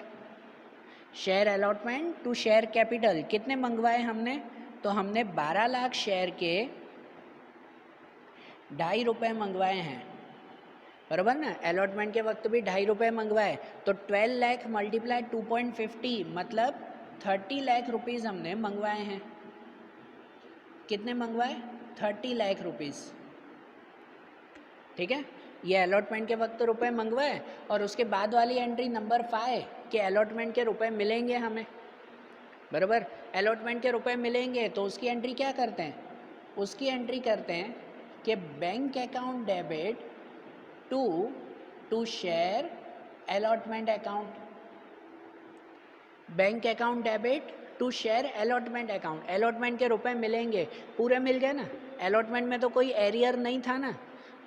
Share allotment to share capital कितने मंगवाए हमने, तो हमने 12 लाख शेयर के 2.5 रुपये मंगवाए हैं, बराबर ना। अलॉटमेंट के वक्त भी 2.5 रुपये मंगवाए, तो 12 लाख मल्टीप्लाई 2.50, मतलब 30 लाख रुपीज़ हमने मंगवाए हैं। कितने मंगवाए, 30 लाख रुपीज़, ठीक है। ये अलॉटमेंट के वक्त तो रुपए मंगवाए, और उसके बाद वाली एंट्री नंबर 5 कि अलॉटमेंट के रुपए मिलेंगे हमें, बराबर। अलॉटमेंट के रुपए मिलेंगे तो उसकी एंट्री क्या करते हैं, उसकी एंट्री करते हैं कि bank account debit to share allotment account, bank account debit to share allotment account. Allotment के रुपए मिलेंगे, पूरे मिल गए ना, अलॉटमेंट में तो कोई एरियर नहीं था ना,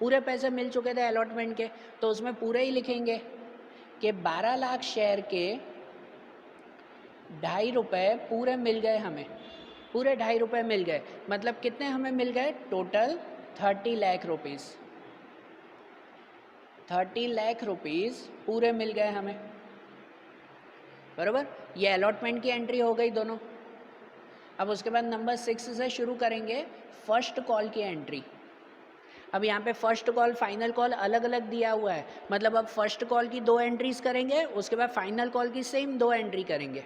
पूरे पैसे मिल चुके थे अलॉटमेंट के, तो उसमें पूरे ही लिखेंगे कि 12 लाख शेयर के 2.5 रुपये पूरे मिल गए हमें, पूरे 2.5 रुपये मिल गए। मतलब कितने हमें मिल गए, total 30 lakh rupees, 30 lakh rupees पूरे मिल गए हमें, बराबर। ये अलॉटमेंट की एंट्री हो गई दोनों। अब उसके बाद नंबर 6 से शुरू करेंगे फर्स्ट कॉल की एंट्री। अब यहाँ पे फर्स्ट कॉल फाइनल कॉल अलग अलग दिया हुआ है, मतलब अब फर्स्ट कॉल की 2 एंट्रीज करेंगे, उसके बाद फाइनल कॉल की सेम 2 एंट्री करेंगे।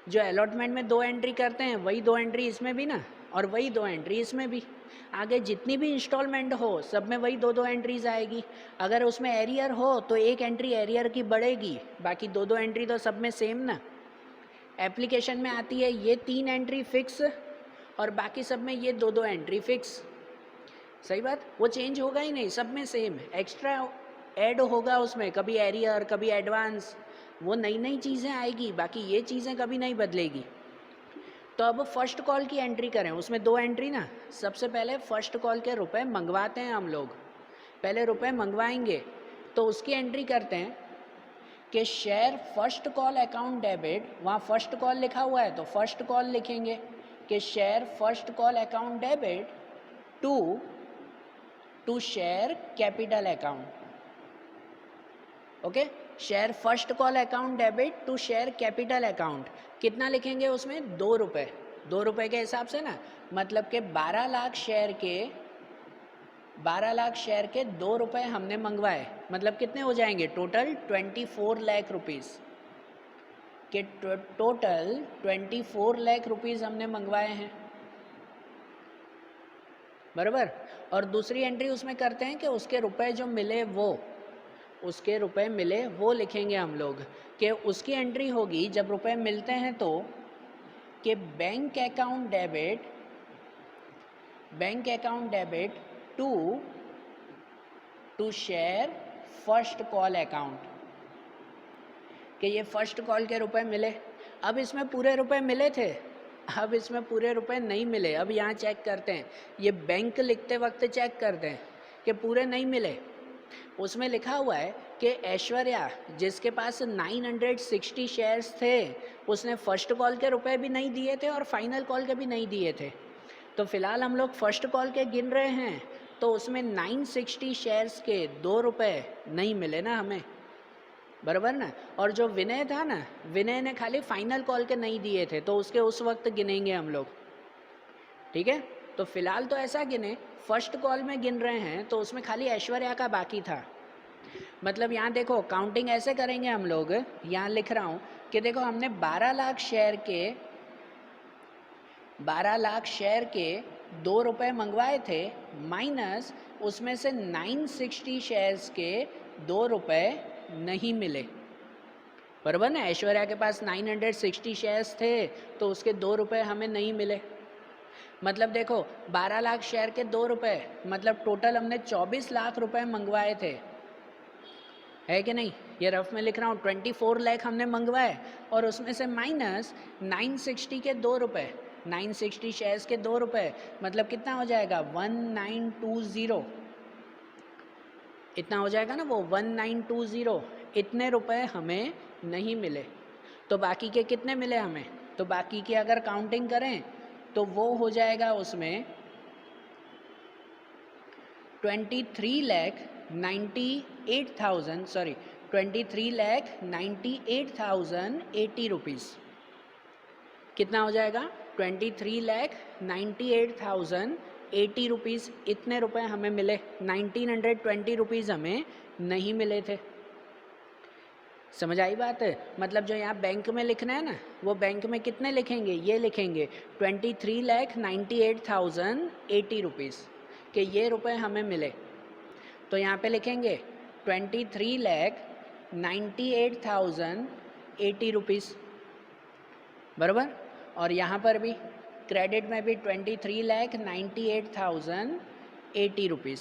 जो अलॉटमेंट में 2 एंट्री करते हैं वही 2 एंट्री इसमें भी ना, और वही 2 एंट्री इसमें भी। आगे जितनी भी इंस्टॉलमेंट हो सब में वही 2-2 एंट्रीज आएगी। अगर उसमें एरियर हो तो एक एंट्री एरियर की बढ़ेगी, बाकी 2-2 एंट्री तो सब में सेम ना। एप्लीकेशन में आती है ये 3 एंट्री फिक्स, और बाकी सब में ये 2-2 एंट्री फिक्स। सही बात, वो चेंज होगा ही नहीं, सब में सेम। एक्स्ट्रा ऐड होगा उसमें, कभी एरियर कभी एडवांस, वो नई नई चीज़ें आएगी, बाकी ये चीज़ें कभी नहीं बदलेगी। तो अब फर्स्ट कॉल की एंट्री करें, उसमें 2 एंट्री ना। सबसे पहले फर्स्ट कॉल के रुपए मंगवाते हैं हम लोग, पहले रुपए मंगवाएंगे तो उसकी एंट्री करते हैं कि share first call account debit, वहाँ फर्स्ट कॉल लिखा हुआ है तो फर्स्ट कॉल लिखेंगे कि share first call account debit to share capital account. Okay, share first call account debit to share capital account. कितना लिखेंगे उसमें, 2 रुपये, 2 रुपये के हिसाब से ना, मतलब कि 12 लाख शेयर के 2 रुपये हमने मंगवाए, मतलब कितने हो जाएंगे टोटल 24 लाख रुपीज़ के, टोटल 24 लाख रुपीज़ हमने मंगवाए हैं, बराबर। और दूसरी एंट्री उसमें करते हैं कि उसके रुपए जो मिले उसके रुपए मिले वो लिखेंगे हम लोग, कि उसकी एंट्री होगी जब रुपए मिलते हैं तो कि bank account debit to share first call account, कि ये फर्स्ट कॉल के रुपए मिले। अब इसमें पूरे रुपए मिले थे, अब इसमें पूरे रुपए नहीं मिले। अब यहाँ चेक करते हैं, ये बैंक लिखते वक्त चेक करते हैं कि पूरे नहीं मिले। उसमें लिखा हुआ है कि ऐश्वर्या जिसके पास 960 शेयर्स थे, उसने फर्स्ट कॉल के रुपए भी नहीं दिए थे और फाइनल कॉल के भी नहीं दिए थे। तो फिलहाल हम लोग फर्स्ट कॉल के गिन रहे हैं, तो उसमें 960 शेयर्स के 2 रुपए नहीं मिले ना हमें, बराबर ना। और जो विनय था ना, विनय ने खाली फाइनल कॉल के नहीं दिए थे, तो उसके उस वक्त गिनेंगे हम लोग, ठीक है। तो फिलहाल तो ऐसा गिने, फर्स्ट कॉल में गिन रहे हैं तो उसमें खाली ऐश्वर्या का बाकी था। मतलब यहाँ देखो काउंटिंग ऐसे करेंगे हम लोग, यहाँ लिख रहा हूँ कि देखो हमने 12 लाख शेयर के 2 रुपये मंगवाए थे, माइनस उसमें से 960 शेयर्स के 2 रुपये नहीं मिले, बराबर ना। ऐश्वर्या के पास 960 शेयर्स थे तो उसके 2 रुपये हमें नहीं मिले। मतलब देखो 12 लाख शेयर के 2 रुपये, मतलब टोटल हमने 24 लाख रुपए मंगवाए थे, है कि नहीं। ये रफ में लिख रहा हूँ, 24 लाख हमने मंगवाए और उसमें से माइनस 960 के 2 रुपये, 960 शेयर्स के 2 रुपये, मतलब कितना हो जाएगा 1920, इतना हो जाएगा ना वो 1920। इतने रुपए हमें नहीं मिले, तो बाकी के कितने मिले हमें, तो बाकी की अगर काउंटिंग करें तो वो हो जाएगा उसमें 23,98,080 रुपीज़। कितना हो जाएगा 23,98,080 रुपीज़। इतने रुपए हमें मिले, 1920 रुपीज़ हमें नहीं मिले थे। समझ आई बात है। मतलब जो यहाँ बैंक में लिखना है ना, वो बैंक में कितने लिखेंगे, ये लिखेंगे 23,98,080 रुपीज़ के ये रुपए हमें मिले। तो यहाँ पे लिखेंगे 23,98,080 रुपीज़, बराबर। और यहाँ पर भी क्रेडिट में भी 23,98,080 रुपीज़।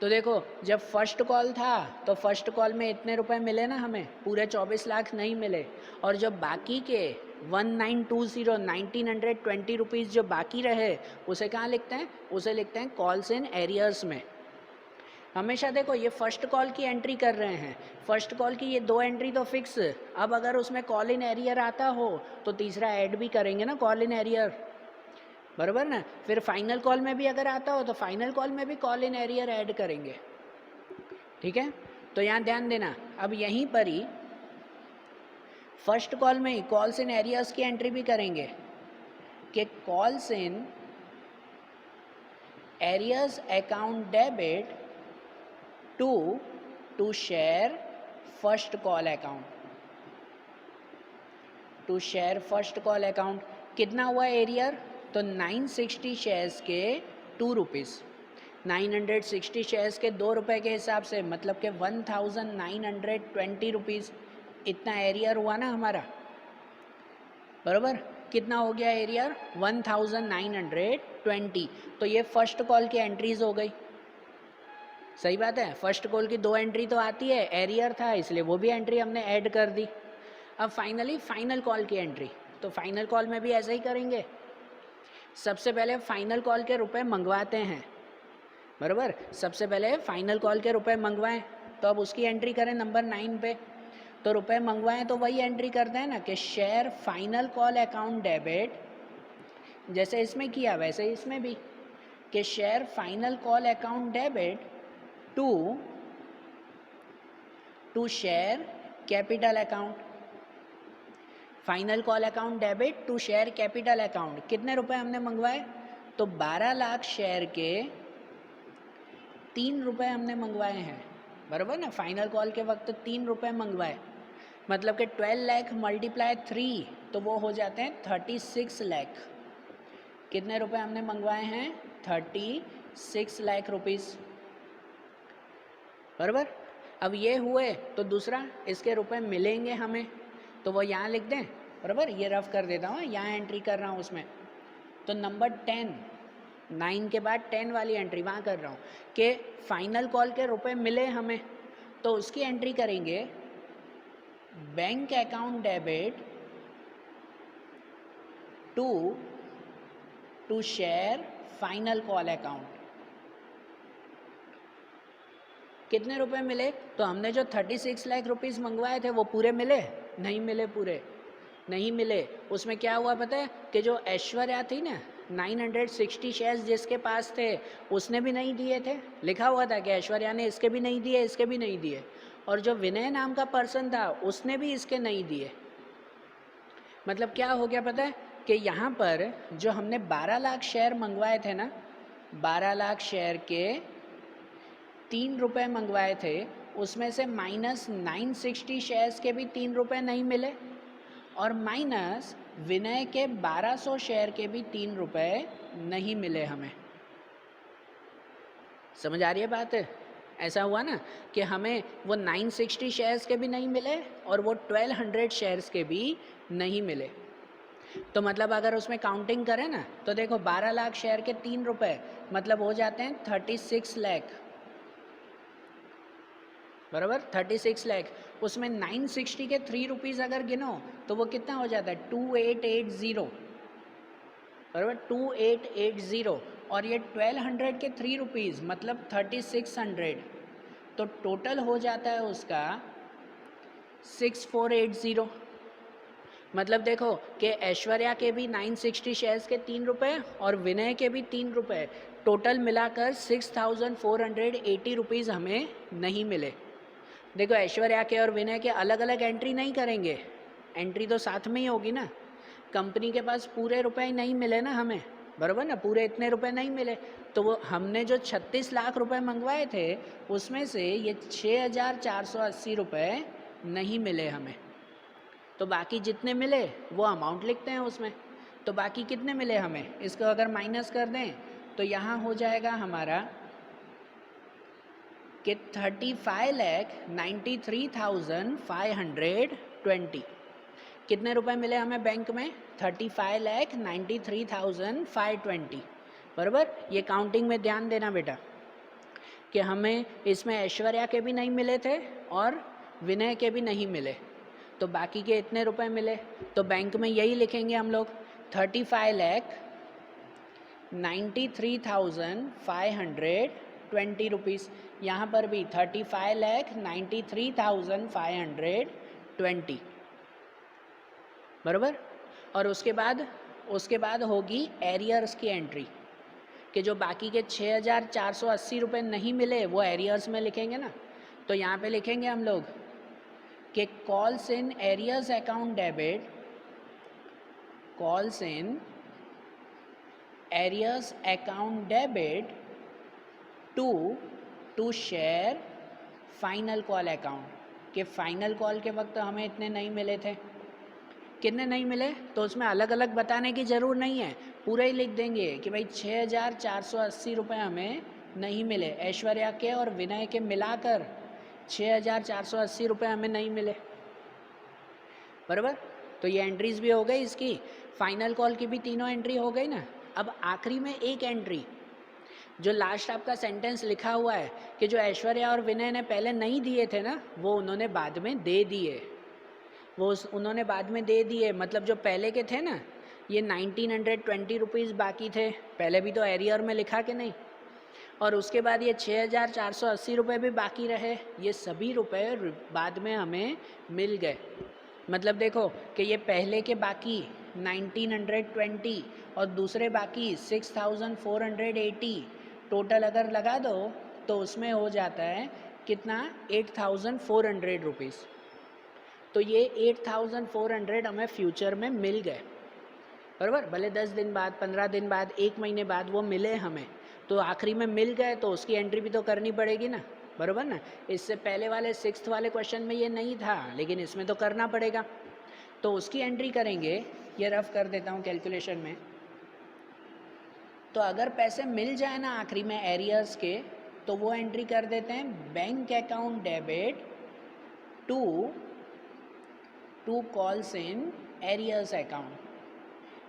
तो देखो जब फर्स्ट कॉल था तो फर्स्ट कॉल में इतने रुपए मिले ना हमें, पूरे 24 लाख नहीं मिले। और जो बाकी के 1920 रुपीज़ जो बाकी रहे उसे कहाँ लिखते हैं, उसे लिखते हैं कॉल्स इन एरियर्स में। हमेशा देखो ये फर्स्ट कॉल की एंट्री कर रहे हैं, फर्स्ट कॉल की ये 2 एंट्री तो फिक्स। अब अगर उसमें कॉल इन एरियर आता हो तो तीसरा ऐड भी करेंगे ना कॉल इन एरियर, बराबर ना। फिर फाइनल कॉल में भी अगर आता हो तो फाइनल कॉल में भी कॉल इन एरियर ऐड करेंगे, ठीक है। तो यहाँ ध्यान देना, अब यहीं पर ही फर्स्ट कॉल में ही कॉल्स इन एरियर्स की एंट्री भी करेंगे कि calls in arrears account debit to share first call account, to share first call account. कितना हुआ एरियर, तो 960 शेयर्स के 2 रुपीज़, 960 शेयर्स के 2 रुपये के हिसाब से मतलब कि 1920 रुपीज़, इतना एरियर हुआ ना हमारा, बराबर। कितना हो गया एरियर, 1920। तो ये फर्स्ट कॉल की एंट्रीज हो गई, सही बात है। फर्स्ट कॉल की 2 एंट्री तो आती है, एरियर था इसलिए वो भी एंट्री हमने ऐड कर दी। अब फाइनली फाइनल कॉल की एंट्री, तो फाइनल कॉल में भी ऐसा ही करेंगे। सबसे पहले फाइनल कॉल के रुपए मंगवाते हैं, बराबर। सबसे पहले फाइनल कॉल के रुपए मंगवाएं तो अब उसकी एंट्री करें नंबर 9 पे। तो रुपए मंगवाएं तो वही एंट्री करते हैं ना कि share final call account debit, जैसे इसमें किया वैसे इसमें भी, कि share final call account debit to share capital account. Final call account debit to share capital account. कितने रुपए हमने मंगवाए, तो 12 लाख शेयर के 3 रुपए हमने मंगवाए हैं, बराबर ना। फाइनल कॉल के वक्त 3 रुपए मंगवाए, मतलब कि 12 लाख मल्टीप्लाई 3 तो वो हो जाते हैं 36 लाख। कितने रुपए हमने मंगवाए हैं, 36 लाख रुपीज़, बराबर। अब ये हुए तो दूसरा इसके रुपए मिलेंगे हमें, तो वो यहाँ लिख दें, बराबर। ये रफ कर देता हूँ, यहाँ एंट्री कर रहा हूँ उसमें। तो नंबर 10, 9 के बाद 10 वाली एंट्री वहाँ कर रहा हूँ कि फाइनल कॉल के रुपए मिले हमें, तो उसकी एंट्री करेंगे bank account debit to share final call account. कितने रुपए मिले, तो हमने जो 36 लाख रुपीज़ मंगवाए थे वो पूरे मिले, नहीं मिले, पूरे नहीं मिले। उसमें क्या हुआ पता है, कि जो ऐश्वर्या थी ना, 960 शेयर्स जिसके पास थे उसने भी नहीं दिए थे, लिखा हुआ था कि ऐश्वर्या ने इसके भी नहीं दिए, इसके भी नहीं दिए। और जो विनय नाम का पर्सन था उसने भी इसके नहीं दिए। मतलब क्या हो गया पता है, कि यहाँ पर जो हमने 12 लाख शेयर मंगवाए थे ना, 12 लाख शेयर के 3 रुपये मंगवाए थे, उसमें से माइनस 960 शेयर्स के भी 3 रुपये नहीं मिले, और माइनस विनय के 1200 शेयर के भी 3 रुपये नहीं मिले हमें। समझ आ रही है बात? ऐसा हुआ ना कि हमें वो 960 शेयर्स के भी नहीं मिले और वो 1200 शेयर्स के भी नहीं मिले। तो मतलब अगर उसमें काउंटिंग करें ना, तो देखो 12 लाख शेयर के 3 रुपये मतलब हो जाते हैं 36 लाख, बराबर 36 लाख। उसमें 960 के 3 रुपीज़ अगर गिनो तो वो कितना हो जाता है, 2880, बराबर 2880। और ये 1200 के 3 रुपीज़ मतलब 3600, तो टोटल हो जाता है उसका 6480। मतलब देखो कि ऐश्वर्या के भी 960 शेयर्स के 3 रुपये और विनय के भी 3 रुपये, टोटल मिलाकर 6480 रुपीज़ हमें नहीं मिले। देखो ऐश्वर्या के और विनय के अलग अलग एंट्री नहीं करेंगे, एंट्री तो साथ में ही होगी ना। कंपनी के पास पूरे रुपए नहीं मिले ना हमें, बराबर ना, पूरे इतने रुपए नहीं मिले। तो वो हमने जो 36 लाख रुपए मंगवाए थे उसमें से ये 6480 रुपये नहीं मिले हमें। तो बाकी जितने मिले वो अमाउंट लिखते हैं उसमें। तो बाकी कितने मिले हमें, इसको अगर माइनस कर दें तो यहाँ हो जाएगा हमारा कि 35,93,520 कितने रुपए मिले हमें बैंक में? 35,93,520 बराबर। ये काउंटिंग में ध्यान देना बेटा कि हमें इसमें ऐश्वर्या के भी नहीं मिले थे और विनय के भी नहीं मिले, तो बाकी के इतने रुपए मिले। तो बैंक में यही लिखेंगे हम लोग 35,93,520 रुपीज़। यहाँ पर भी 35,93,520 बराबर। और उसके बाद होगी एरियर्स की एंट्री कि जो बाकी के 6,480 रुपये नहीं मिले वो एरियर्स में लिखेंगे ना। तो यहाँ पे लिखेंगे हम लोग कि calls in arrears account debit, calls in arrears account debit to share final call account, कि फाइनल कॉल के वक्त हमें इतने नहीं मिले थे। कितने नहीं मिले तो उसमें अलग अलग बताने की ज़रूर नहीं है, पूरा ही लिख देंगे कि भाई 6,480 रुपये हमें नहीं मिले, ऐश्वर्या के और विनय के मिलाकर 6,480 रुपये हमें नहीं मिले बराबर। तो ये एंट्रीज भी हो गई, इसकी फाइनल कॉल की भी तीनों एंट्री हो गई ना। अब आखिरी में एक एंट्री जो लास्ट आपका सेंटेंस लिखा हुआ है कि जो ऐश्वर्या और विनय ने पहले नहीं दिए थे ना वो उन्होंने बाद में दे दिए, उन्होंने बाद में दे दिए। मतलब जो पहले के थे ना ये 1920 रुपीज़ बाकी थे, पहले भी तो एरियर में लिखा कि नहीं, और उसके बाद ये 6,480 रुपये भी बाकी रहे, ये सभी रुपए बाद में हमें मिल गए। मतलब देखो कि ये पहले के बाकी 1920 और दूसरे बाकी 6,480 टोटल अगर लगा दो तो उसमें हो जाता है कितना? 8,400 रुपीज़। तो ये 8,400 हमें फ्यूचर में मिल गए बराबर। भले 10 दिन बाद, 15 दिन बाद, 1 महीने बाद वो मिले हमें, तो आखिरी में मिल गए तो उसकी एंट्री भी तो करनी पड़ेगी ना बराबर ना। इससे पहले वाले 6th वाले क्वेश्चन में ये नहीं था लेकिन इसमें तो करना पड़ेगा, तो उसकी एंट्री करेंगे। ये रफ कर देता हूँ कैलकुलेशन में। तो अगर पैसे मिल जाए ना आखिरी में एरियर्स के तो वो एंट्री कर देते हैं bank account debit to calls in arrears account.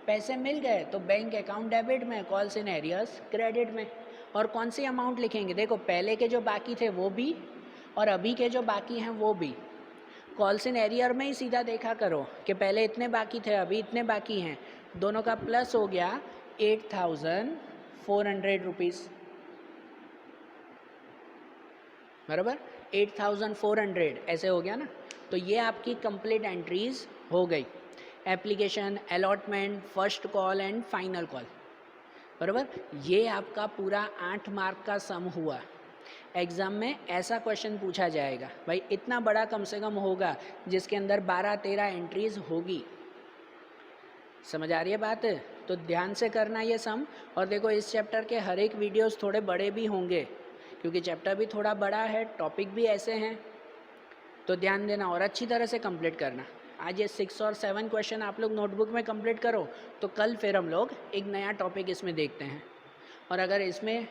पैसे मिल गए तो बैंक अकाउंट डेबिट में, कॉल्स इन एरियर्स क्रेडिट में। और कौन सी अमाउंट लिखेंगे? देखो पहले के जो बाकी थे वो भी और अभी के जो बाकी हैं वो भी। कॉल्स इन एरियर में ही सीधा देखा करो कि पहले इतने बाकी थे अभी इतने बाकी हैं, दोनों का प्लस हो गया 8,400 रुपीज़ बराबर। 8,400 ऐसे हो गया ना। तो ये आपकी कंप्लीट एंट्रीज हो गई, application, allotment, first call and final call बराबर। ये आपका पूरा 8 मार्क का सम हुआ। एग्ज़ाम में ऐसा क्वेश्चन पूछा जाएगा, भाई इतना बड़ा कम से कम होगा जिसके अंदर 12-13 एंट्रीज होगी। समझ आ रही है बात? तो ध्यान से करना ये सम। और देखो इस चैप्टर के हर एक वीडियोस थोड़े बड़े भी होंगे क्योंकि चैप्टर भी थोड़ा बड़ा है, टॉपिक भी ऐसे हैं, तो ध्यान देना और अच्छी तरह से कंप्लीट करना। आज ये 6 और 7 क्वेश्चन आप लोग नोटबुक में कंप्लीट करो तो कल फिर हम लोग एक नया टॉपिक इसमें देखते हैं। और अगर इसमें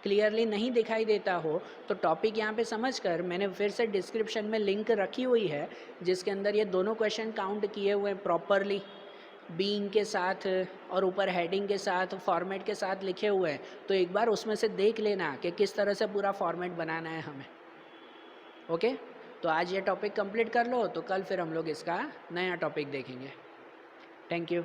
क्लियरली नहीं दिखाई देता हो तो टॉपिक यहाँ पे समझकर मैंने फिर से डिस्क्रिप्शन में लिंक रखी हुई है जिसके अंदर ये दोनों क्वेश्चन काउंट किए हुए हैं प्रॉपरली, बीइंग के साथ और ऊपर हेडिंग के साथ, फॉर्मेट के साथ लिखे हुए हैं। तो एक बार उसमें से देख लेना कि किस तरह से पूरा फॉर्मेट बनाना है हमें। ओके, तो आज ये टॉपिक कंप्लीट कर लो तो कल फिर हम लोग इसका नया टॉपिक देखेंगे। Thank you.